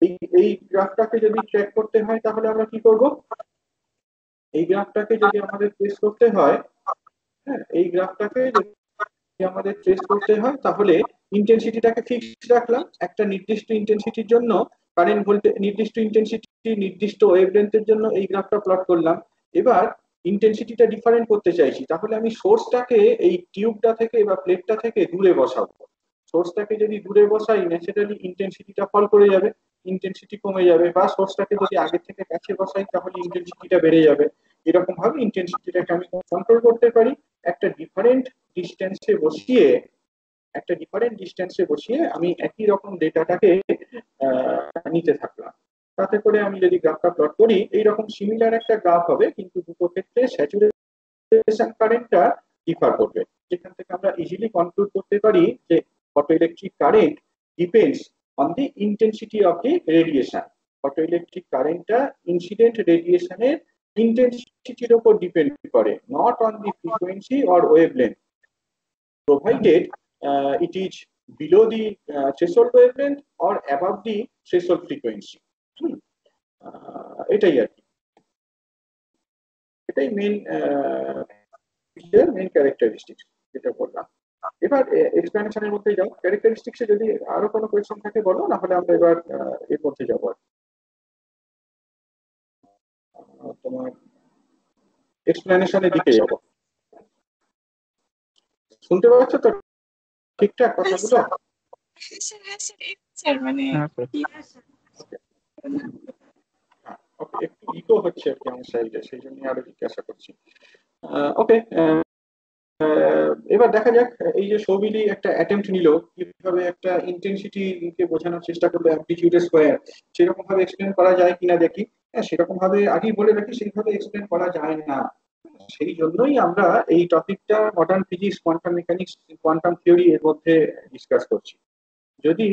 এই এই গ্রাফটাকে যদি ট্র্যাক করতে হয় তাহলে আমরা কি করব, এই গ্রাফটাকে যদি আমাদের ট্রেস করতে হয়, হ্যাঁ এই গ্রাফটাকে যদি আমাদের ট্রেস করতে হয়, তাহলে ইন্টেন্সিটিটাকে ফিক্সড রাখলাম একটা নির্দিষ্ট ইন্টেন্সিটির জন্য, কারেন্ট ভোল্টেজ নির্দিষ্ট ইন্টেন্সিটি নির্দিষ্ট ওয়েভলেন্থের জন্য এই গ্রাফটা প্লট করলাম। এবার ইন্টেন্সিটিটা ডিফারেন্ট করতে চাইছি, তাহলে আমি সোর্সটাকে এই টিউবটা থেকে বা প্লেটটা থেকে দূরে বসাবো। সোর্সটাকে যদি দূরে বসাই, ন্যাচারালি ইন্টেন্সিটিটা ফল করে যাবে, ইন্টেন্সিটি কমে যাবে। বা সোর্সটাকে যদি আগে থেকে কাছে বসাই, তাহলে ইন্টেন্সিটিটা বেড়ে যাবে। এরকম ভাবে ইন্টেন্সিটিটাকে আমি কন্ট্রোল করতে পারি। একটা ডিফারেন্ট ডিস্টেন্সে বসিয়ে আমি একই রকম ডেটাটাকে নিতে থাকলাম। তাতে করে আমি যদি গ্রাফটা প্লট করি, এইরকম সিমিলার একটা গ্রাফ হবে, কিন্তু দুটো ক্ষেত্রে স্যাচুরেশন কারেন্টটা ডিফার করবে। যেখান থেকে আমরা ইজিলি কনক্লুড করতে পারি যে photoelectric current depends on the intensity of the radiation. Photoelectric কারেন্টটা ইনসিডেন্ট রেডিয়েশনের ইন্টেন্সিটির উপর ডিপেন্ড করে, not on the frequency or wavelength, provided it is below the threshold wavelength or above the threshold frequency. এটাই আর কি, এটাই মেইন ক্যারেক্টারিস্টিক্স যেটা বললাম। এবার এক্সপ্লেনেশনের মধ্যে যাও, ক্যারেক্টারিস্টিক্সে যদি আরো কোনো কোয়েশ্চন থাকে বলো, না হলে আমরা এবার এর মধ্যে যাবো আর তোমার এক্সপ্লেনেশনের দিকে যাবো। শুনতে পাচ্ছ তো ঠিকঠাক কথাগুলো? হ্যাঁ স্যার মানে ওকে, একটু ইকো হচ্ছে আর কি আমার সাইডে, সেই জন্য আরো জিজ্ঞাসা করছি। ওকে, এবার দেখা যাক এই যে সৌবিলি একটা অ্যাটেম্প্ট নিল কিভাবে একটা ইন্টেন্সিটি কে বোঝানোর চেষ্টা করলো অ্যামপ্লিটিউডের স্কয়ার, সেরকম ভাবে এক্সপ্লেন করা যায় কিনা দেখি। হ্যাঁ, সেরকম ভাবে আগেই বলে রাখি, সেইভাবে এক্সপ্লেন করা যায় না। সেই জন্যই আমরা এই টপিকটা modern physics, quantum mechanics, quantum theory এর মধ্যে ডিসকাস করছি। যদি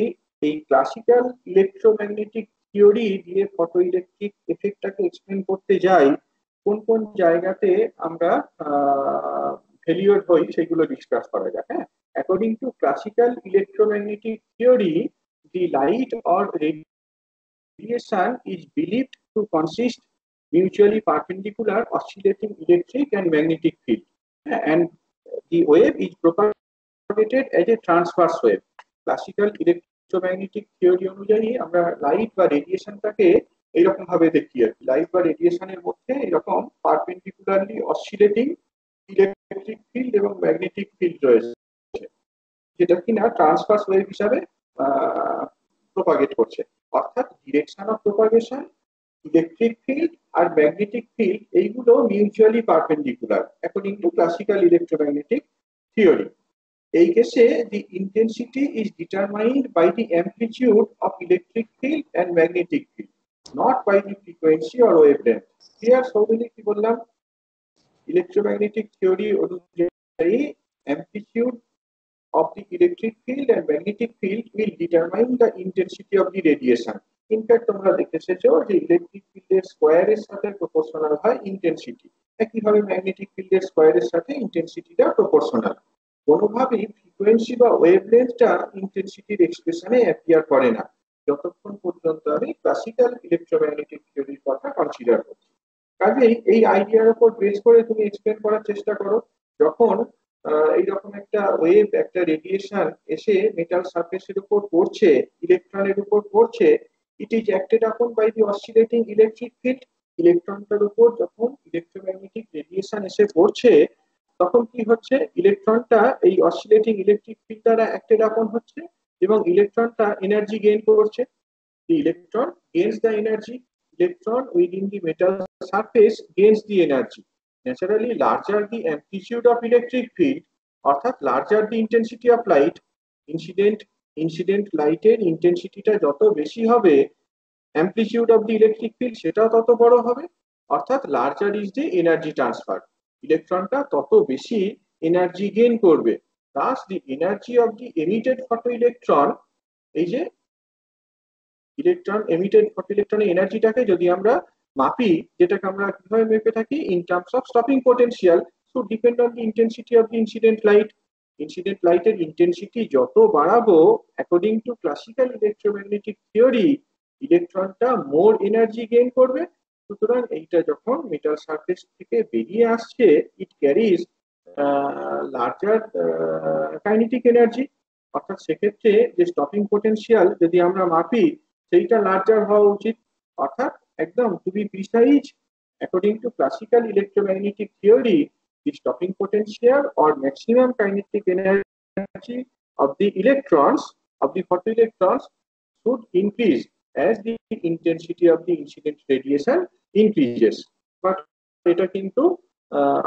এই ক্লাসিক্যাল ইলেকট্রোম্যাগনেটিক থিওরি দিয়ে ফটো ইলেকট্রিক এফেক্টটাকে এক্সপ্লেন করতে যাই, কোন কোন জায়গাতে আমরা ফেলিওর হই সেগুলো ডিসকাস করা যায়। হ্যাঁ, according to classical electromagnetic theory, the light or radiation is believed to consist mutually perpendicular oscillating electric and magnetic field, and the wave is propagated as a transverse wave. Classical electromagnetic theory অনুযায়ী আমরা light বা রেডিয়েশনটাকে এইরকম ভাবে দেখি আর কি, light বা রেডিয়েশনের মধ্যে এরকম পারপেন্ডিকুলারলি অসিলেটিং ইলেকট্রিক ফিল্ড এবং ম্যাগনেটিক ফিল্ড রয়েছে, যেটা কিনা ট্রান্সভার্স ওয়েভ হিসাবে প্রপাগেট করছে। অর্থাৎ direction of propagation, electric field আর ম্যাগনেটিক ফিল্ড এইগুলো mutually perpendicular according to classical electromagnetic theory. এই কেসে the intensity is determined by the amplitude of electric field and magnetic field. not by the frequency or wavelength. Here Soumili কি বললাম, electromagnetic theory অনুযায়ী amplitude of the electric field and magnetic field will determine the intensity of the radiation. In fact, তোমরা দেখেছো যে electric ফিল্ডের স্কয়ারের সাথে proportional হয় intensity, একইভাবে ম্যাগনেটিক ফিল্ডের স্কয়ারের সাথে ইন্টেন্সিটিটা প্রপোর্শনাল। কোনোভাবেই ফ্রিকোয়েন্সি বা ওয়েভলেন্থটা ইন্টেন্সিটির এক্সপ্রেশনে অ্যাপিয়ার করে না, যতক্ষণ পর্যন্ত আমি ক্লাসিক্যাল ইলেকট্রোম্যাগনেটিক থিওরির কথা কনসিডার করছি। কাজেই এই আইডিয়ার উপর বেস করে তুমি এক্সপ্লেন করার চেষ্টা করো, যখন এইরকম একটা ওয়েভ, একটা রেডিয়েশন এসে মেটাল সারফেসের উপর পড়ছে, ইলেকট্রনের উপর পড়ছে, it is acted upon by the oscillating electric field. ইলেকট্রনটার উপর যখন ইলেকট্রোম্যাগনেটিক রেডিয়েশন এসে পড়ছে, তখন কি হচ্ছে, ইলেকট্রনটা এই অসিলেটিং ইলেকট্রিক ফিল্ড দ্বারা অ্যাক্টেড আপন হচ্ছে এবং ইলেকট্রনটা এনার্জি গেইন করছে। The electron gains the energy. Electron within the metal surface gains the energy. Naturally, larger the amplitude of electric field, অর্থাৎ larger the intensity of light, incident লাইটের ইন্টেন্সিটিটা যত বেশি হবে, amplitude of the electric field সেটাও তত বড় হবে, অর্থাৎ larger is the energy transfer. ইলেকট্রনটা তত বেশি এনার্জি গেইন করবে। Thus, the energy of the emitted photoelectron, এই যে ইলেকট্রন এমিটেড ফটোইলেকট্রনের এনার্জিটাকে যদি আমরা মাপি, যেটাকে আমরা কিভাবে মেপে থাকি, in terms of stopping potential, so depend on the intensity of the incident light. Incident লাইটের ইন্টেন্সিটি যত বাড়াবো, according to classical electromagnetic theory, ইলেকট্রনটা মোর এনার্জি গেইন করবে। সুতরাং এইটা যখন মেটাল সারফেস থেকে বেরিয়ে আসছে, it carries larger kinetic energy, অর্থাৎ সেক্ষেত্রে যে স্টপিং পোটেনশিয়াল যদি আমরা মাপি, সেইটা লার্জার হওয়া উচিত। অর্থাৎ একদম to be precise, according to classical electromagnetic theory, the stopping potential or maximum kinetic energy of the electrons, of the photoelectrons, should increase as the intensity of the incident radiation increases. But এটা কিন্তু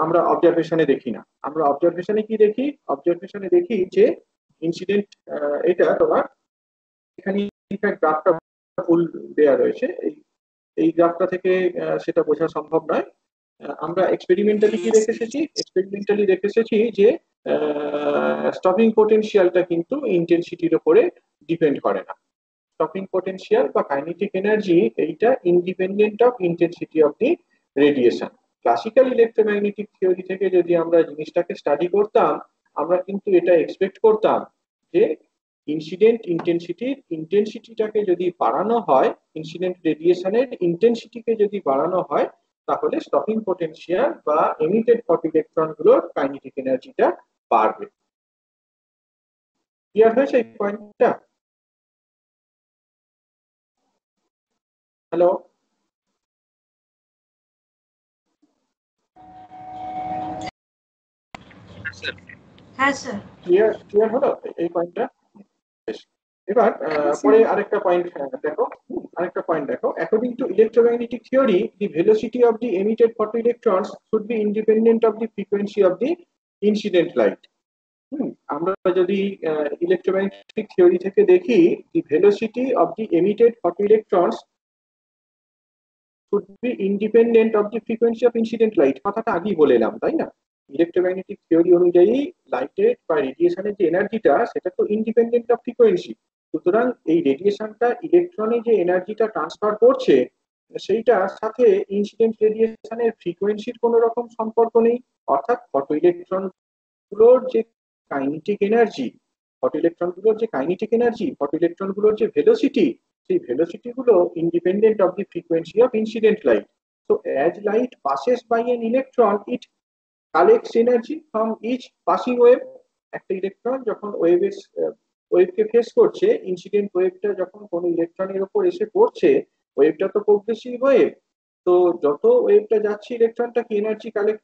আমরা অবজারভেশনে দেখি না। আমরা অবজারভেশনে কি দেখি? অবজারভেশনে দেখি যে ইনসিডেন্ট, এটা তোমার এখানে গ্রাফটা ফুল দেয়া রয়েছে, এই গ্রাফটা থেকে সেটা বোঝা সম্ভব নয়। আমরা এক্সপেরিমেন্টালি কি দেখে এসেছি? এক্সপেরিমেন্টালি দেখে এসেছি যে স্টপিং পোটেনশিয়ালটা কিন্তু ইন্টেন্সিটির উপরে ডিপেন্ড করে না। স্টপিং পোটেনশিয়াল বা কাইনেটিক এনার্জি, এইটা independent of intensity of the radiation. Classical electromagnetic theory থেকে যদি আমরা জিনিসটাকে স্টাডি করতাম, আমরা কিন্তু এটা এক্সপেক্ট করতাম যে ইনসিডেন্ট ইন্টেন্সিটিটাকে যদি বাড়ানো হয়, ইনসিডেন্ট রেডিয়েশনের ইন্টেন্সিটিকে যদি বাড়ানো হয়, তাহলে স্টপিং পোটেনশিয়াল বা এমিটেড ফটোইলেকট্রন গুলোর কাইনেটিক এনার্জিটা বাড়বে। ক্লিয়ার হয়েছে এই পয়েন্টটা? হ্যালো, হ্যাঁ স্যার। ক্লিয়ার হলো এই পয়েন্টটা? এবার পরে আরেকটা পয়েন্ট দেখো, according to electromagnetic theory, the velocity of the emitted photoelectrons should be independent of the frequency of the incident light. আমরা যদি ইলেকট্রোম্যাগনেটিক থিওরি থেকে দেখি, the velocity of the emitted photoelectrons should be independent of the frequency of incident light. কথাটা আগেই বলে এলাম, তাই না? ইলেকট্রোম্যাগনেটিক থিওরি অনুযায়ী লাইটের বা রেডিয়েশনের যে এনার্জিটা, সেটা তো ইন্ডিপেন্ডেন্ট অফ ফ্রিকোয়েন্সি। সুতরাং এই রেডিয়েশনটা ইলেকট্রনে যে এনার্জিটা ট্রান্সফার করছে, সেইটার সাথে ইনসিডেন্ট রেডিয়েশনের ফ্রিকোয়েন্সির কোনো রকম সম্পর্ক নেই। অর্থাৎ ফটোইলেকট্রন গুলোর যে কাইনেটিক এনার্জি, ফটোইলেকট্রন গুলোর যে ভেলোসিটি, সেই ভেলোসিটি গুলো independent of the frequency of incident light. So as light passes by an electron, it collects energy from each passing wave. একটা ইলেকট্রন যখন ওয়েভকে ফেস করছে, ইনসিডেন্ট ওয়েভটা যখন কোনো ইলেকট্রনের উপর এসে পড়ছে, ওয়েভটা তো প্রগ্রেসিভ ওয়েভ, তো যত ওয়েভটা যাচ্ছে, ইলেকট্রনটা কি এনার্জি কালেক্ট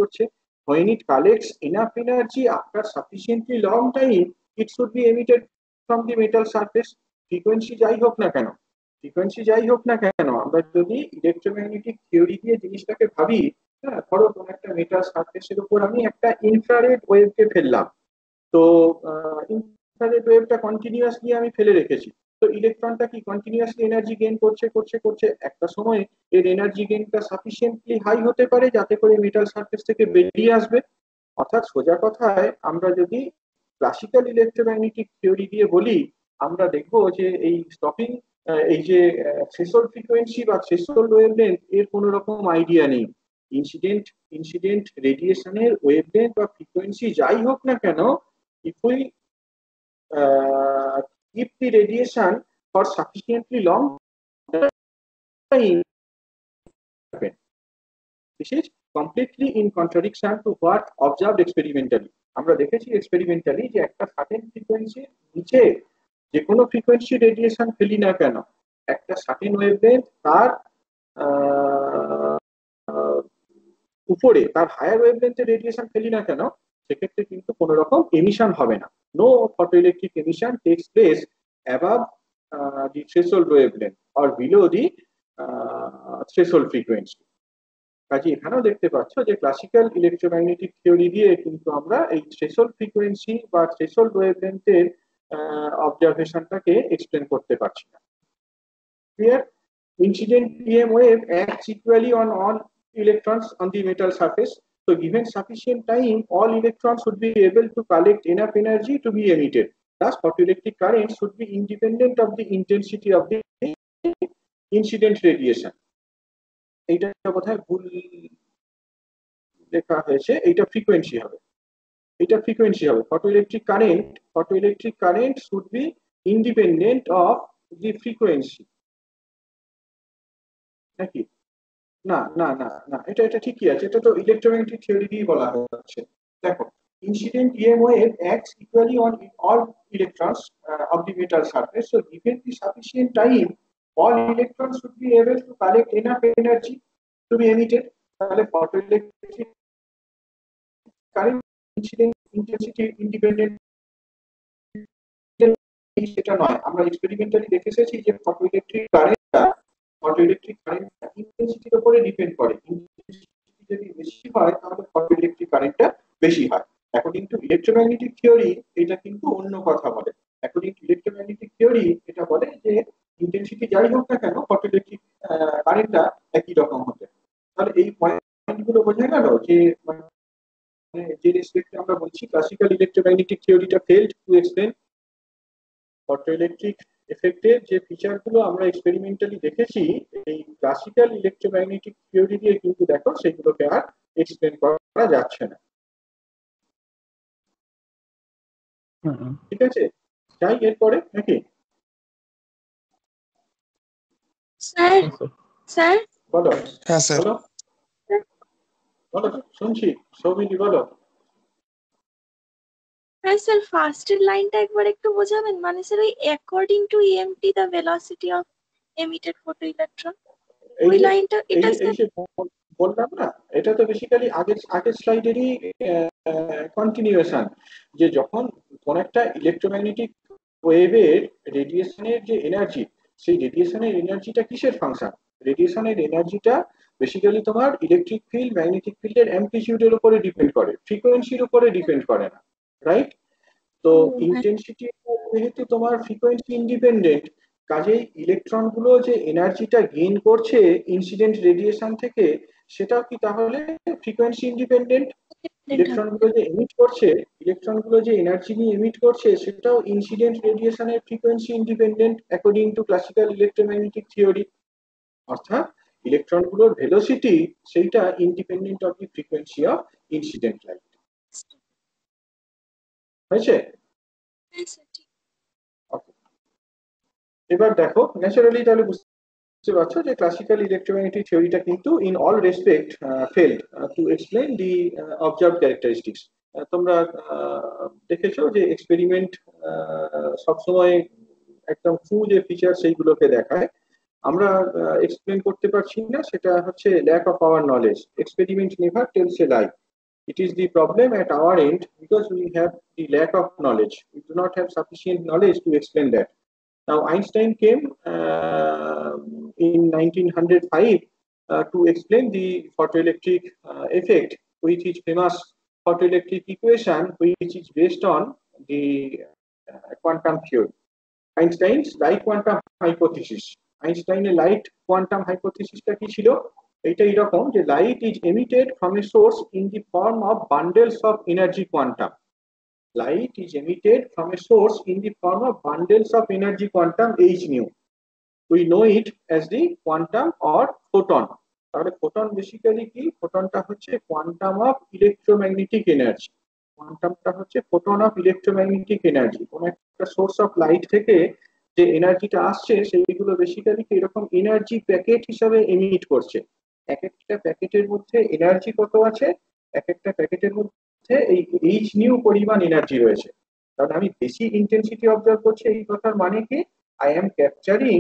করছে। When it collects enough energy after sufficiently long time, it should be emitted from the metal surface. Frequency যাই হোক না কেন, আমরা যদি ইলেকট্রোম্যাগনেটিক থিওরি দিয়ে জিনিসটাকে ভাবি, হ্যাঁ, ধরো কোনো একটা মেটাল সারফেসের উপর আমি একটা ইনফ্রারেড ওয়েভকে ফেললাম, তো ইনফ্রারেড ওয়েভটা কন্টিনিউয়াসলি আমি ফেলে রেখেছি, তো ইলেকট্রনটা কি কন্টিনিউয়াসলি এনার্জি গেইন করছে করছে করছে, একটা সময় এর এনার্জি গেইনটা সাফিসিয়েন্টলি হাই হতে পারে যাতে করে মেটাল সারফেস থেকে বেরিয়ে আসবে। অর্থাৎ সোজা কথায় আমরা যদি ক্লাসিক্যাল ইলেকট্রোম্যাগনেটিক থিওরি দিয়ে বলি, আমরা দেখবো যে এই স্টপিং, এই যে থ্রেশহোল্ড ফ্রিকোয়েন্সি বা থ্রেশহোল্ড ওয়েভলেন্থ এর কোনো রকম আইডিয়া নেই। ইনসিডেন্ট ইনসিডেন্ট রেডিয়েশনের ওয়েভলেন্থ বা ফ্রিকোয়েন্সি যাই হোক না কেন, if we keep the radiation for sufficiently long time, this is completely in contradiction to what observed experimentally. আমরা দেখেছি এক্সপেরিমেন্টালি যে একটা সার্টেন ফ্রিকোয়েন্সির নিচে যে কোনো ফ্রিকোয়েন্সি রেডিয়েশন ফেলি না কেন, একটা সার্টেন ওয়েভলেন্থ তার উপরে তার হায়ার ওয়েভলেন্থের রেডিয়েশন ফেলি না কেন, সেক্ষেত্রে কিন্তু কোনো রকম এমিশন হবে না। No photoelectric emission takes place above the threshold wavelength or below the threshold frequency. কাজে এখানেও দেখতে পাচ্ছ যে ক্লাসিক্যাল ইলেকট্রোম্যাগনেটিক থিওরি দিয়ে কিন্তু আমরা এই থ্রেশহোল্ড ফ্রিকোয়েন্সি বা থ্রেশহোল্ড ওয়েভলেন্থের অবজারভেশনটাকে এক্সপ্লেন করতে পারছি না। Here, incident EM wave acts equally on all electrons on the metal surface. So given sufficient time, all electrons should be able to collect enough energy to be emitted. Thus, photoelectric current should be independent of the intensity of the incident radiation. এইটা কোথায় ভুল লেখা হয়েছে, এইটা frequency হবে, এটা frequency হবে। photoelectric current should be independent of the frequency, নাকি? না না না না, এটা এটা ঠিকই আছে, এটা তো ইলেকট্রোম্যাগনেটিক থিওরি দিয়ে বলা হচ্ছে। দেখো, incident EM wave acts equally on all electrons of the metal surface. So given the sufficient time, all electrons should be able to collect enough energy to be emitted. তাহলে photoelectric current incident intensity independent সেটা নয়। আমরা experimentally দেখে এসেছি যে photoelectric current ইন্টেন্সিটির উপরে depend করে। Intensity যদি বেশি হয় তাহলে photoelectric কারেন্টটা বেশি হয়। অ্যাকর্ডিং টু ইলেকট্রোম্যাগনেটিক থিওরি এটা কিন্তু অন্য কথা বলে। অ্যাকর্ডিং টু ইলেকট্রোম্যাগনেটিক থিওরি এটা বলে যে ইন্টেন্সিটি যাই হোক না কেন photoelectric কারেন্টটা একই রকম হবে। তাহলে এই পয়েন্টগুলো বোঝা গেল যে যে রেসপেক্টে আমরা বলছি ক্লাসিক্যাল ইলেকট্রোম্যাগনেটিক থিওরিটা ফেলড টু এক্সপ্লেন photoelectric এফেক্টের যে ফিচারগুলো আমরা এক্সপেরিমেন্টালি দেখেছি, এই ক্লাসিক্যাল ইলেকট্রোম্যাগনেটিক থিওরি দিয়ে কিন্তু দেখো সেগুলোকে আর এক্সপ্লেন করা যাচ্ছে না। ঠিক আছে, যাই এরপরে নাকি? স্যার স্যার বলো। হ্যাঁ স্যার। বলো বলো, শুনছি। সৌমিলি বলো। হ্যাঁ স্যার, ফার্স্টের লাইনটা একবার একটু বোঝাবেন? মানে স্যার ওই according to EMT the velocity of emitted photoelectron, ওই লাইনটা এটা এই যে বললাম না, এটা তো বেসিক্যালি আগের স্লাইডেরই কন্টিনিউয়েশন, যে যখন কোন একটা ইলেকট্রোম্যাগনেটিক ওয়েভের রেডিয়েশনের যে এনার্জি, সেই রেডিয়েশনের এনার্জিটা কিসের ফাংশন? রেডিয়েশনের এনার্জিটা বেসিক্যালি তোমার ইলেকট্রিক ফিল্ড ম্যাগনেটিক ফিল্ডের অ্যামপ্লিটিউডের উপরে ডিপেন্ড করে, ফ্রিকোয়েন্সির উপরে ডিপেন্ড করে না, রাইট? তো ইন্টেন্সিটি যেহেতু তোমার ফ্রিকোয়েন্সি ইন্ডিপেন্ডেন্ট, কাজেই ইলেকট্রন গুলো যে এনার্জিটা গেইন করছে ইনসিডেন্ট রেডিয়েশন থেকে, সেটাও কি তাহলে ফ্রিকোয়েন্সি ইন্ডিপেন্ডেন্ট? ইলেকট্রন গুলো যে এনার্জি নিয়ে এমিট করছে সেটাও ইনসিডেন্ট রেডিয়েশনের frequency independent according to classical electromagnetic theory. অর্থাৎ ইলেকট্রন গুলোর ভেলোসিটি সেইটা independent of the frequency of incident light. হয়েছে? এবার দেখো, ন্যাচারালি তাহলে বুঝতে পারছো যে ক্লাসিক্যাল ইলেকট্রোম্যাগনেটিক থিওরিটা কিন্তু in all respect failed to explain the observe characteristics. তোমরা দেখেছো যে এক্সপেরিমেন্ট সবসময় একদম ট্রু যে ফিচার সেইগুলোকে দেখায়, আমরা এক্সপ্লেন করতে পারছি না, সেটা হচ্ছে lack of our knowledge. Experiment never tells a lie. It is the problem at our end because we have the lack of knowledge. We do not have sufficient knowledge to explain that. Now, Einstein came in 1905 to explain the photoelectric effect with his famous photoelectric equation, which is based on the quantum theory. Einstein's light quantum hypothesis. আইনস্টাইনের light quantum হাইপোথিসিসটা কি ছিল? এটা এরকম যে light is emitted from a source in the form of bundles of energy quantum. Light is emitted from a source in the form of bundles of energy quantum h nu. We know it as the quantum or photon. তাহলে photon basically কি? ফোটনটা হচ্ছে quantum of electromagnetic energy. কোয়ান্টামটা হচ্ছে photon of electromagnetic energy. কোন একটা source of light থেকে যে এনার্জিটা আসছে সেইগুলো বেসিক্যালি এরকম এনার্জি প্যাকেট হিসাবে এমিট করছে। এক একটা প্যাকেটের মধ্যে এনার্জি কত আছে? এক একটা প্যাকেটের মধ্যে এই এইচ নিউ পরিমাণ এনার্জি রয়েছে। কারণ আমি বেশি ইন্টেন্সিটি অবজার্ভ করছি, এই কথার মানে কি I am capturing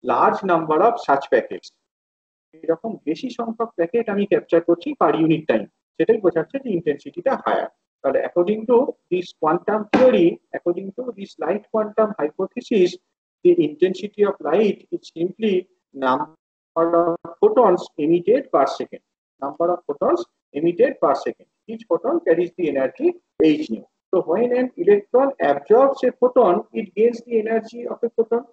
large number of such packets. এরকম বেশি সংখ্যক প্যাকেট আমি ক্যাপচার করছি পার ইউনিট টাইম, সেটাই বোঝাচ্ছে যে ইন্টেন্সিটিটা হায়ার। তাহলে according to this quantum theory, according to this light quantum hypothesis, the intensity of light is simply number of photons emitted per second. Number of photons emitted per second. Each photon carries the energy h nu. So when an electron absorbs a photon, it gains the energy of a photon.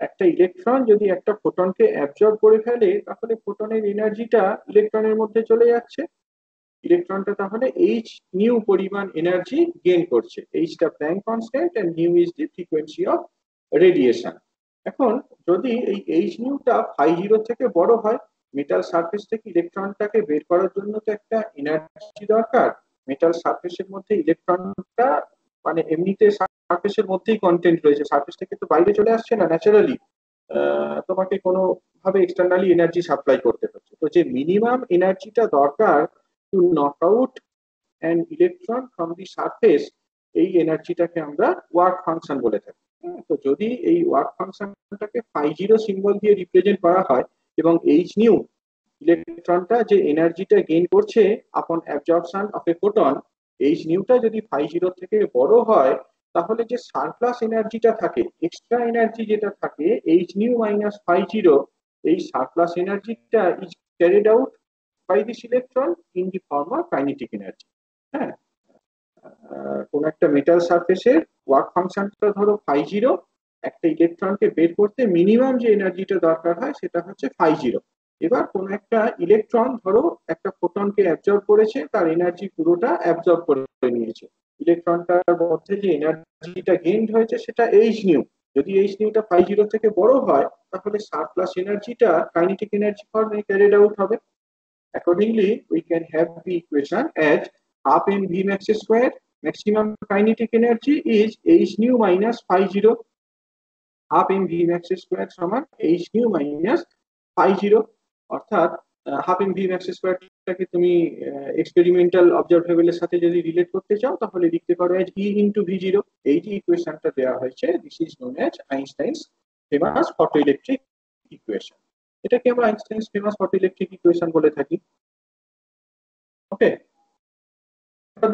একটা electron যদি একটা ফোটনকে absorb করে ফেলে তাহলে ফোটনের এনার্জিটা ইলেকট্রনের মধ্যে চলে যাচ্ছে। ইলেকট্রনটা তাহলে এইচ নিউ পরিমাণ এনার্জি গেইন করছে। এইচটা Planck constant and nu is the frequency of radiation. এখন যদি এই এইচ নিউটা φ0 থেকে বড় হয়, মেটাল সারফেস থেকে ইলেকট্রনটাকে বের করার জন্য তো একটা এনার্জি দরকার। মেটাল সারফেসের মধ্যে ইলেকট্রনটা মানে এমনিতে সারফেসের মধ্যেই কন্টেন্ট রয়েছে, সারফেস থেকে তো বাইরে চলে আসছে না ন্যাচারালি, তোমাকে কোনো ভাবে এক্সটার্নালি এনার্জি সাপ্লাই করতে হচ্ছে। তো যে মিনিমাম এনার্জিটা দরকার to knock out an electron from the surface, এই এনার্জিটাকে আমরা ওয়ার্ক ফাংশন বলে থাকি। তো যদি এই ওয়ার্ক ফাংশনটাকে φ0 সিম্বল দিয়ে রিপ্রেজেন্ট করা হয় এবং এইচ নিউ ইলেকট্রনটা যে এনার্জিটা গেইন করছে upon absorption of a photon, h নিউটা যদি φ0 থেকে বড় হয় তাহলে যে সারপ্লাস এনার্জিটা থাকে, এক্সট্রা এনার্জি যেটা থাকে এইচ নিউ মাইনাস φ0, এই সারপ্লাস এনার্জিটা is carried out by this electron in the form of kinetic energy. হ্যাঁ, কোন একটা মেটাল সারফেসের ওয়ার্ক ফাংশনটা ধরো φ0, একটা ইলেকট্রনকে বের করতে মিনিমাম যে এনার্জিটা দরকার হয় সেটা হচ্ছে φ0। এবার কোন একটা ইলেকট্রন ধরো একটা ফোটনকে অ্যাবজর্ব করেছে, তার এনার্জি পুরোটা অ্যাবজর্ব করে নিয়েছে। ইলেকট্রনটার মধ্যে যে এনার্জিটা গেইন হয়েছে সেটা এইচ নিউ। যদি এইচ নিউটা φ0 থেকে বড় হয় তাহলে সারপ্লাস এনার্জিটা কাইনেটিক এনার্জি ফর্মে ক্যারিড আউট হবে। Accordingly, we can have the equation as half mv max square, maximum kinetic energy is h nu minus φ0, half mv max square সমান h nu minus φ0। অর্থাৎ half m v max স্কোয়ারটাকে তুমি experimental অবজারভেবলের সাথে যদি relate করতে চাও তাহলে লিখতে পারো এজ ই ইনটু ভি0। এই যে ইকুয়েশনটা দেওয়া হয়েছে, this is known as Einstein's famous photoelectric equation. এটাকে আমরা আইনস্টাইনস ফেমাস ফটোইলেকট্রিক ইকুয়েশন বলে থাকি। ওকে,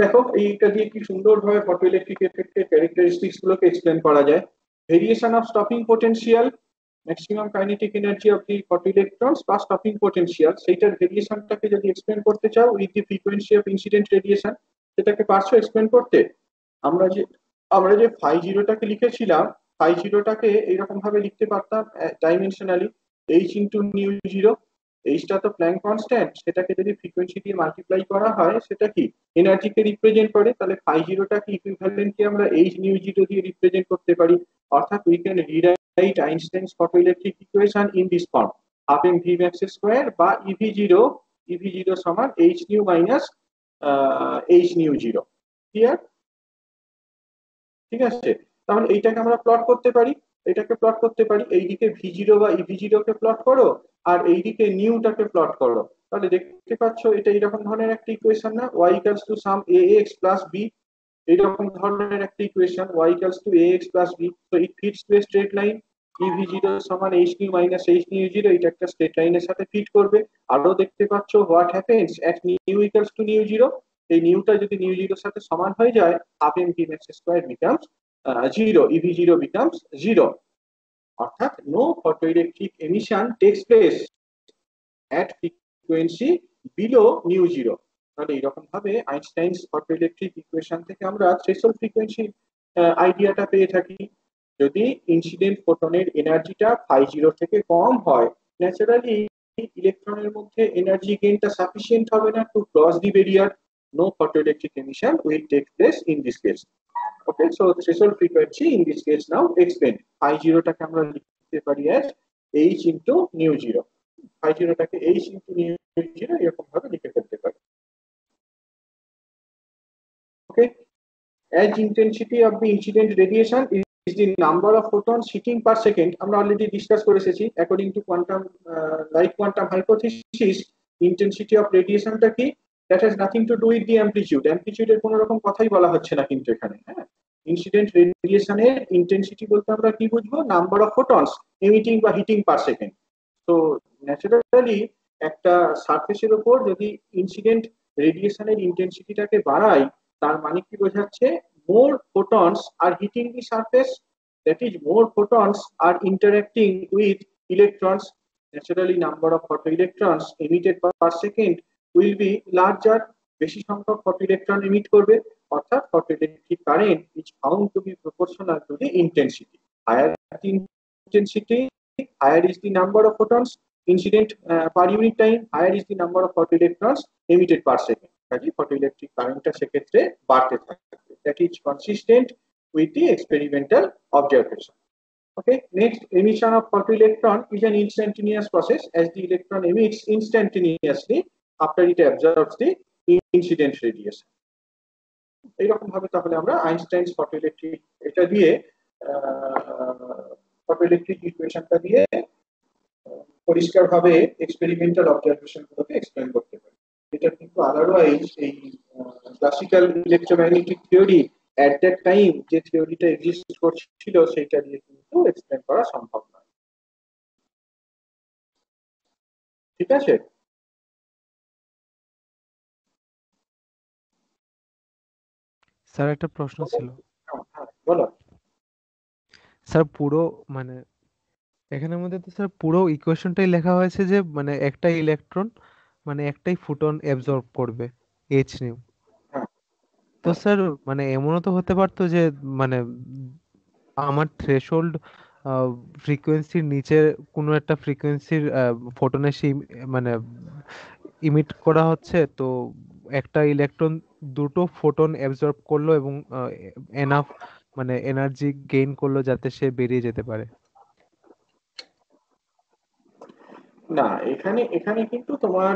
দেখো এইটা দিয়ে কি সুন্দরভাবে ফটোইলেকট্রিক এফেক্টের ক্যারেক্টারিস্টিক্স গুলোকে এক্সপ্লেন করা যায়। Variation of stopping potential, maximum kinetic energy of the photoelectrons বা স্টপিং পোটেনশিয়াল, সেইটার ভেরিয়েশনটাকে যদি এক্সপ্লেন করতে চাও with the frequency of incident radiation, সেটাকে পারছো এক্সপ্লেন করতে? আমরা যে φ0টাকে লিখেছিলাম, φ0টাকে এইরকম ভাবে লিখতে পারতাম ডাইমেনশনালি h ইনটু নিউ 0। এইচটা তো প্ল্যাঙ্ক কনস্ট্যান্ট, সেটাকে যদি ফ্রিকোয়েন্সি দিয়ে মাল্টিপ্লাই করা হয় সেটা কি এনার্জিকে রিপ্রেজেন্ট করে। তাহলে φ0টাকে ইকুইভ্যালেন্টলি আমরা h নিউ 0 দিয়ে রিপ্রেজেন্ট করতে পারি। অর্থাৎ we can rewrite Einstein's photoelectric equation in this form, half m v max square বা ইভি0 সমান h nu minus h nu 0। Clear? ঠিক আছে, তাহলে এইটাকে আমরা প্লট করতে পারি, এটাকে প্লট করতে পারি। এইদিকে ভি0 বা ইভি0 কে প্লট করো আর এইদিকে নিউটাকে প্লট করো, তাহলে দেখতে পাচ্ছ এটা এরকম ধরনের একটা ইকুয়েশন না, y equals to some ax plus b, এইরকম ধরনের একটা equation y equals to ax plus b। So it fits to a straight line, ইভি0 সমান h nu minus h nu 0, এটা একটা স্ট্রেট লাইনের সাথে ফিট করবে। আরো দেখতে পাচ্ছ what happens at new equals to new 0, এই নিউটা যদি নিউ 0 এর সাথে সমান হয়ে যায় half m v max square becomes 0, EV0 becomes 0, অর্থাৎ no photoelectric emission takes place at frequency below nu 0। তাহলে এরকম ভাবে আইনস্টাইনস ফটোইলেকট্রিক ইকুয়েশন থেকে আমরা থ্রেশহোল্ড ফ্রিকোয়েন্সি আইডিয়াটা পেয়ে থাকি। যদি ইনসিডেন্ট ফোটনের এনার্জিটা ফাই 0 থেকে কম হয়, ন্যাচারালি ইলেকট্রনের মধ্যে এনার্জি গেইনটা সাফিসিয়েন্ট হবে না to cross the barrier. No photoelectric emission will take place in this case. Okay, so the threshold frequency in this case now explained. Phi 0 টাকে আমরা লিখতে পারি as h into nu 0. Phi 0 টাকে h into nu 0 এরকম ভাবে লিখে ফেলতে পারি। Okay, as intensity of the incident radiation is the number of photons hitting per second. আমরা অলরেডি ডিসকাস করে এসেছি according to quantum light quantum hypothesis intensity of রেডিয়েশনটা কি, that has nothing to do with the amplitude. অ্যামপ্লিটিউডের কোনো রকম কথাই বলা হচ্ছে না কিন্তু এখানে। হ্যাঁ, ইনসিডেন্ট রেডিয়েশনের ইন্টেন্সিটি বলতে আমরা কি বুঝবো, নাম্বার অফ ফোটনস এমিটিং বা হিটিং পার সেকেন্ড। তো ন্যাচারালি একটা সারফেসের উপর যদি ইনসিডেন্ট রেডিয়েশনের ইন্টেন্সিটিটাকে বাড়াই, তার মানে কি বোঝাচ্ছে, more photons are hitting the surface, that is more photons are interacting with electrons. Naturally number of photoelectrons emitted per second will be larger, বেশি সংখ্যক photoelectron emit করবে, অর্থাৎ photoelectric current is found to be proportional to the intensity. Higher the intensity, higher is the number of photons incident per unit time, higher is the number of photoelectrons emitted per second. কাজে photoelectric currentটা সেক্ষেত্রে বাড়তে থাকবে। That is consistent with the experimental observation. Okay, next, emission of photoelectron is an instantaneous process as the electron emits instantaneously after it absorbs the incident radiation. এইরকম ভাবে তাহলে আমরা আইনস্টাইনস photoelectric এটা দিয়ে photoelectric ইকুয়েশনটা দিয়ে পরিষ্কারভাবে এক্সপেরিমেন্টাল অবজারভেশন গুলোকে explain করতে পারি। এটা কিন্তু আদারওয়াইজ এই classical electromagnetic theory at that time যে থিওরিটা এক্সিস্ট করছিল সেটা দিয়ে কিন্তু এক্সপ্লেইন করা সম্ভব নয়। ঠিক আছে, স্যার একটা প্রশ্ন ছিল। বলো। স্যার পুরো মানে এখানের মধ্যে তো স্যার পুরো ইকুয়েশনটাই লেখা হয়েছে যে মানে একটা ইলেকট্রন মানে একটাই ফোটন অ্যাবজর্ব করবে এইচ নিউ। তো স্যার মানে এমনও তো হতে পারতো যে মানে আমার থ্রেশহোল্ড ফ্রিকোয়েন্সির নিচে কোনো একটা ফ্রিকোয়েন্সির ফোটনের সেই মানে ইমিট করা হচ্ছে, তো একটা ইলেকট্রন দুটো ফোটন অ্যাবজর্ব করলো এবং এনাফ মানে এনার্জি গেইন করলো যাতে সে বেরিয়ে যেতে পারে। না, এখানে এখানে কিন্তু তোমার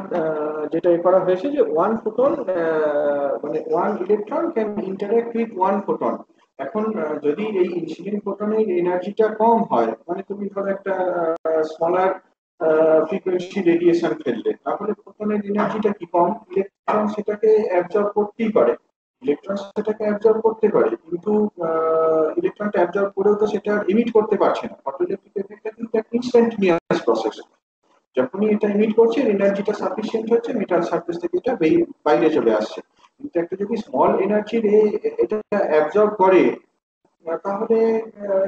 যেটা করা হয়েছে যে ওয়ান ফোটন মানে one electron can interact with one photon. এখন যদি এই ইনসিডেন্ট ফোটনের এনার্জিটা কম হয়, মানে তুমি ধরো একটা স্মলার ফ্রিকোয়েন্সি রেডিয়েশন ফেললে, তাহলে ফোটনের এনার্জিটা কি কম, ইলেকট্রন সেটাকে অ্যাবজর্ব করতেই পারে, ইলেকট্রন সেটাকে অ্যাবজর্ব করতে পারে, কিন্তু ইলেকট্রনটা অ্যাবজর্ব করেও তো সেটা এমিট করতে পারছে না। ফটোইলেকট্রিক এফেক্টটা কিন্তু একটা ইনস্ট্যান্টেনিয়াস প্রসেস। যখনই এটা এমিট করছে এনার্জিটা সাফিসিয়েন্ট হচ্ছে, মেটাল সারফেস থেকে এটা বাইরে চলে আসছে। কিন্তু একটা যদি স্মল এনার্জির এটা অ্যাবজর্ব করে, তাহলে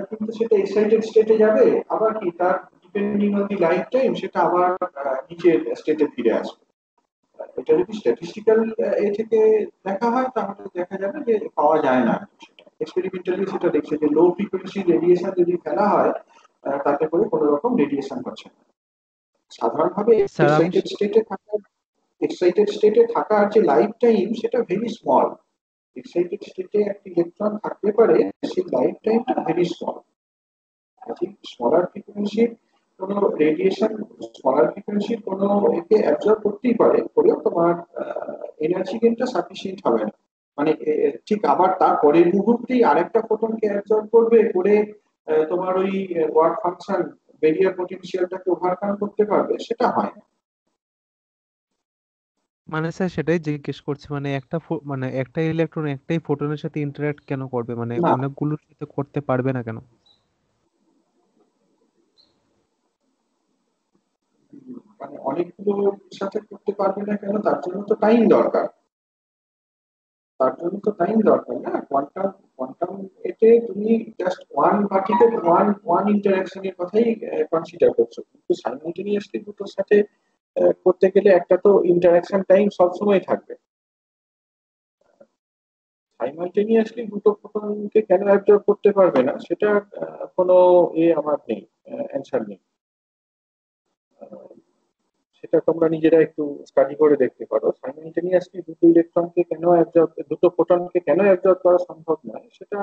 কিন্তু সেটা এক্সাইটেড স্টেটে যাবে, আবার কি তার depending on the life time সেটা আবার নিচের স্টেটে ফিরে আসবে। এটা যদি স্ট্যাটিস্টিক্যাল এ থেকে দেখা হয় তাহলে দেখা যাবে যে পাওয়া যায় না। এক্সপেরিমেন্টালি সেটা দেখছে যে লো ফ্রিকোয়েন্সি রেডিয়েশন যদি ফেলা হয় তাতে করে কোনো রকম রেডিয়েশন হচ্ছে না। সাধারণভাবে এক্সাইটেড স্টেটে থাকার যে লাইফ টাইম সেটা ভেরি স্মল। এক্সাইটেড স্টেটে একটা ইলেকট্রন থাকতে পারে, সেই লাইফ টাইমটা ভেরি স্মল। স্মলার ফ্রিকোয়েন্সির কোনো রেডিয়েশন স্মলার ফ্রিকোয়েন্সির কোনো একে অ্যাবজর্ব করতেই পারে, করেও তোমার এনার্জি গেইনটা সাফিসিয়েন্ট হবে না। মানে ঠিক আবার তার পরের মুহূর্তেই আরেকটা ফোটনকে অ্যাবজর্ব করবে, করে তোমার ওই ওয়ার্ক ফাংশন ব্যারিয়ার পটেনশিয়ালটাকে ওভারকাম করতে পারবে, সেটা হয় না। মানে স্যার সেটাই জিজ্ঞেস করছি, মানে মানে একটা ইলেকট্রন একটাই ফোটনের সাথে ইন্টারঅ্যাক্ট কেন করবে, মানে না, অনেকগুলোর সাথে করতে পারবে না কেন? মানে অনেকগুলোর সাথে করতে পারবে না কেন, তার জন্য তো টাইম দরকার। তার জন্য তো টাইম দরকার না। কোয়ান্টাম কোয়ান্টাম এতে তুমি just one particle one one ইন্টারঅ্যাকশনের কথাই কনসিডার করছো, কিন্তু সাইমultaneously দুটোর সাথে করতে গেলে একটা তো ইন্টারঅ্যাকশন টাইম সবসময় থাকবে। সাইমালটেনিয়াসলি দুটো ফোটনকে কেন অ্যাবজর্ব করতে পারবে না সেটা কোনো আমার নেই, অ্যান্সার নেই। আহ, সেটা তোমরা নিজেরা একটু স্টাডি করে দেখতে পারো। সাইমালটেনিয়াসলি দুটো ফোটনকে কেন অ্যাবজর্ব করা সম্ভব নয় সেটা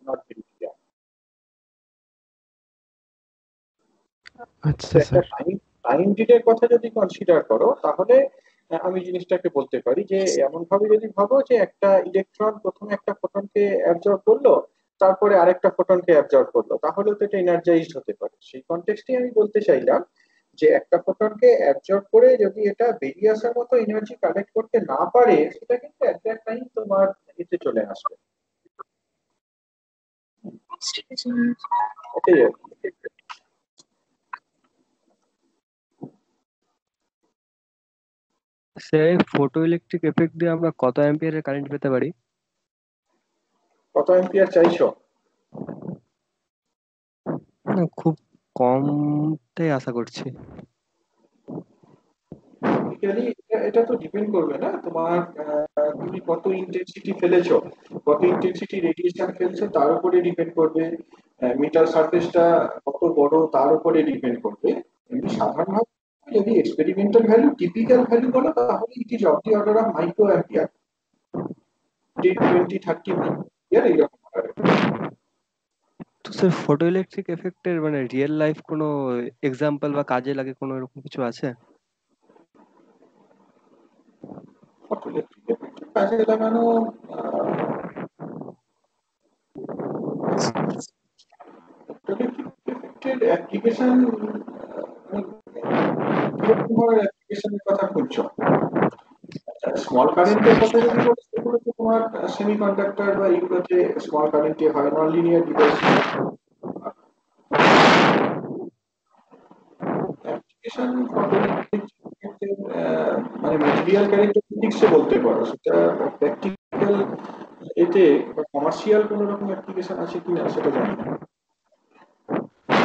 নট ভেরি ক্লিয়ার। আচ্ছা একটা স্যার। টাইম ডিলের কথা যদি কনসিডার করো তাহলে আমি জিনিসটাকে বলতে পারি যে এমন ভাবে যদি ভাবো যে একটা ইলেকট্রন প্রথমে একটা ফোটনকে অ্যাবজর্ব করলো, তারপরে আরেকটা ফোটনকে অ্যাবজর্ব করলো, তাহলে তো এটা এনার্জাইজড হতে পারে। সেই কনটেক্সটে আমি বলতে চাইলাম যে একটা ফোটনকে অ্যাবজর্ব করে যদি এটা বেরিয়ে আসার মতো এনার্জি কালেক্ট করতে না পারে সেটা কিন্তু অ্যাট দ্যাট টাইম তোমার এতে চলে আসবে। এটাই আর কি। স্যার ফটো ইলেকট্রিক এফেক্ট দিয়ে আমরা কত অ্যাম্পিয়ারের কারেন্ট পেতে পারি? কত অ্যাম্পিয়ার চাইছো? না, খুব কমটাই আশা করছি। বেসিক্যালি এটা তো ডিপেন্ড করবে না তোমার তুমি কত ইন্টেন্সিটি ফেলেছো, কত ইন্টেন্সিটি রেডিয়েশন ফেলছো তার উপরে ডিপেন্ড করবে। মেটাল সারফেসটা কত বড় তার উপরে ডিপেন্ড করবে। এমনি সাধারণভাবে যদি এক্সপেরিমেন্টাল ভ্যালু টিপিক্যাল ভ্যালু বলো তাহলে it is of the order of micro ampere, 10-20-30 micro ampere এইরকম হবে। তো স্যার ফটো ইলেকট্রিক এফেক্টের মানে রিয়েল লাইফ কোনো এক্সাম্পল বা কাজে লাগে কোনো এরকম কিছু আছে? ফটো ইলেকট্রিক কাজে লাগানো ইলেকট্রিক অ্যাপ্লিকেশন কিরকম ধরনের অ্যাপ্লিকেশনের কথা খুঁজছো? স্মল কারেন্টের কথা যদি বলো সেগুলো তো তোমার সেমি কন্ডাক্টর বা এগুলোতে স্মল কারেন্টে হয়, non linear device. Application photo মানে ম্যাটেরিয়াল ক্যারেক্টারিস্টিক্সে বলতে পারো, সেটা প্র্যাকটিক্যাল এতে বা কমার্শিয়াল কোনো রকম অ্যাপ্লিকেশন আছে কিনা সেটা জানি না।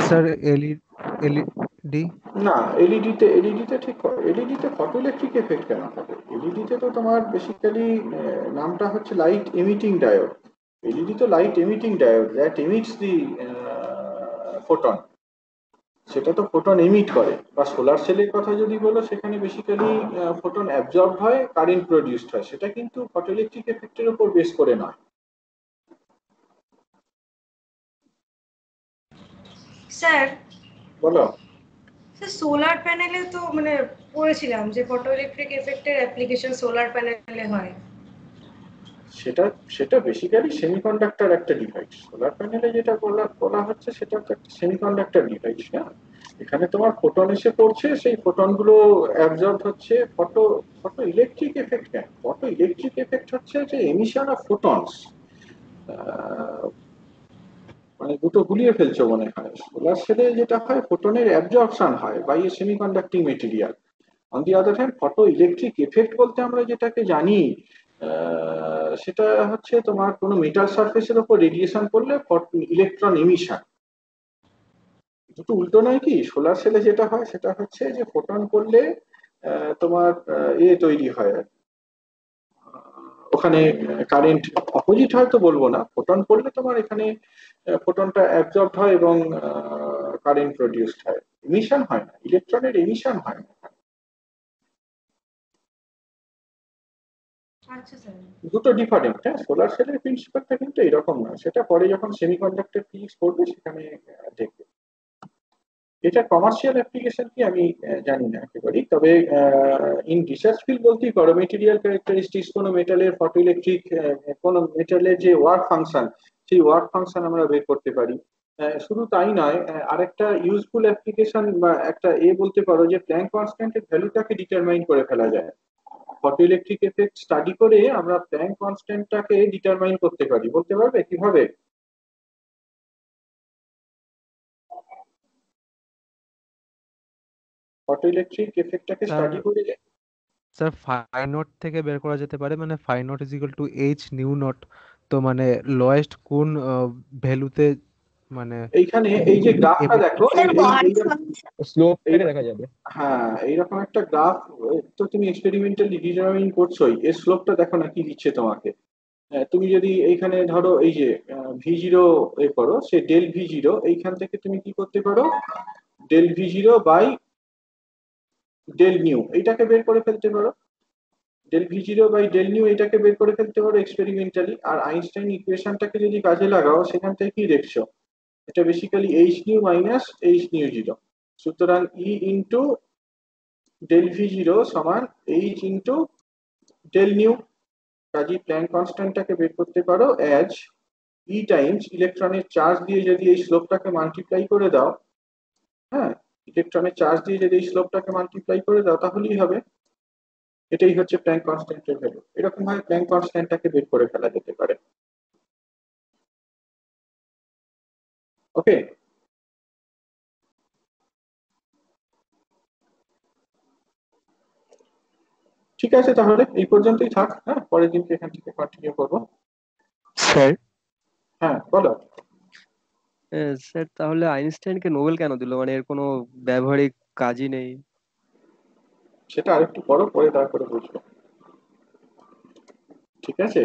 Sir LED. না, এলইডিতে ঠিক এলইডিতে ফটো ইলেকট্রিক এফেক্ট কেন হবে? এলইডিতে তো তোমার বেসিক্যালি নামটা হচ্ছে লাইট এমিটিং ডায়োড। এলইডি তো light emitting diode that emits the photon, সেটা তো ফোটন এমিট করে। বা সোলার সেলের কথা যদি বলো সেখানে বেসিক্যালি ফোটন অ্যাবজর্ব হয়, কারেন্ট প্রডিউসড হয়, সেটা কিন্তু ফটো ইলেকট্রিক এফেক্টের উপর বেস করে নয়। স্যার বলো। স্যার সোলার প্যানেলে তো মানে পড়েছিলাম যে ফটো ইলেকট্রিক এফেক্টের অ্যাপ্লিকেশন সোলার প্যানেলে হয়। সেটা সেটা বেসিক্যালি সেমিকন্ডাক্টর একটা ডিভাইস। সোলার প্যানেলে যেটা বলা হচ্ছে সেটা তো একটা সেমিকন্ডাক্টর ডিভাইস না। এখানে তোমার ফোটন এসে পড়ছে, সেই ফোটন গুলো অ্যাবজর্ব হচ্ছে। ফটো ফটো ইলেকট্রিক এফেক্ট কেন? ফটো ইলেকট্রিক এফেক্ট হচ্ছে যে এমিশন অফ ফোটনস। মানে দুটো গুলিয়ে ফেলছো মনে হয়। সোলার সেলে যেটা হয় ফোটনের অ্যাবজর্পশন হয় by a semiconducting material. On the other hand photo electric effect বলতে আমরা যেটাকে জানি সেটা হচ্ছে তোমার কোনো মেটাল সারফেসের উপর রেডিয়েশন করলে ইলেকট্রন এমিশন। দুটো উল্টো নয় কি? সোলার সেলে যেটা হয় সেটা হচ্ছে যে ফোটন করলে তোমার তৈরি হয় আর ওখানে কারেন্ট অপোজিট হয় তো বলবো না, ফোটন পড়লে তোমার এখানে ফোটনটা অ্যাবজর্ব হয় এবং কারেন্ট প্রডিউসড হয়, এমিশন হয় না, ইলেকট্রনের এমিশন হয় না। আচ্ছা স্যার। দুটো ডিফারেন্ট। হ্যাঁ, সোলার সেলের প্রিন্সিপালটা কিন্তু এরকম না, সেটা পরে যখন সেমিকন্ডাক্টর ফিজিক্স পড়বে সেখানে দেখবে। এটা কমার্শিয়াল অ্যাপ্লিকেশন কি আমি জানি না একেবারেই, তবে ইন রিসার্চ ফিল্ড বলতেই পারো মেটেরিয়াল ক্যারেক্টারিস্টিক্স কোনো মেটালের ফটো ইলেকট্রিক কোনো মেটালের যে ওয়ার্ক ফাংশন সেই ওয়ার্ক ফাংশন আমরা বের করতে পারি। শুধু তাই নয়, আরেকটা ইউজফুল অ্যাপ্লিকেশন বা একটা বলতে পারো যে প্ল্যাঙ্ক কনস্ট্যান্টের ভ্যালুটাকে ডিটারমাইন করে ফেলা যায়। ফটো ইলেকট্রিক এফেক্ট স্টাডি করে আমরা প্ল্যাঙ্ক কনস্ট্যান্টটাকে ডিটারমাইন করতে পারি। বলতে পারবে কিভাবে? ফটো ইলেকট্রিক এফেক্টটাকে স্যার স্টাডি করে স্যার ফাই নট থেকে বের করা যেতে পারে, মানে phi naught is equal to h nu naught. তো মানে লোয়েস্ট কোন ভ্যালুতে মানে এইখানে এই যে গ্রাফটা দেখো, স্যার ওয়ার্ক স্লোপটাকে দেখা যাবে। হ্যাঁ এইরকম একটা গ্রাফ তো তুমি এক্সপেরিমেন্টালি ডিটারমাইন করছোই, এর স্লোপটা দেখো না কি দিচ্ছে তোমাকে। তুমি যদি এইখানে ধরো এই যে V0 এ করো, সে ডেল V0, এইখান থেকে তুমি কি করতে পারো, del V0 by del new এইটাকে বের করে ফেলতে পারো। Del V0 by del new এটাকে বের করে ফেলতে পারো এক্সপেরিমেন্টালি। আর আইনস্টাইন ইকুয়েশনটাকে যদি কাজে লাগাও, সেখান থেকে কি দেখছো, এটা basically H new minus H new zero. সুতরাং ই ইন্টু ডেল V0 সমান এইচ ইন্টু ডেল নিউ। কাজেই প্ল্যাঙ্ক কনস্ট্যান্টটাকে বের করতে পারো অ্যাজ ই টাইমস ইলেকট্রনের চার্জ দিয়ে যদি এই স্লোপটাকে মাল্টিপ্লাই করে দাও, হ্যাঁ, ইলেকট্রনের চার্জ দিয়ে যদি এই স্লোপটাকে মাল্টিপ্লাই করে দাও তাহলেই হবে। এটাই হচ্ছে প্ল্যাঙ্ক কনস্ট্যান্টের ভ্যালু। এরকম ভাবে প্ল্যাঙ্ক কনস্ট্যান্টটাকে বের করে ফেলা যেতে পারে। ওকে, ঠিক আছে, তাহলে এই পর্যন্তই থাক। হ্যাঁ, পরের দিনকে এখান থেকে কন্টিনিউ করবো। স্যার, হ্যাঁ বলো। স্যার তাহলে আইনস্টাইনকে নোবেল কেন দিল? মানে এর কোনো ব্যবহারিক কাজই নেই। সেটা আরেকটু পরে তারপরে বুঝবো। ঠিক আছে।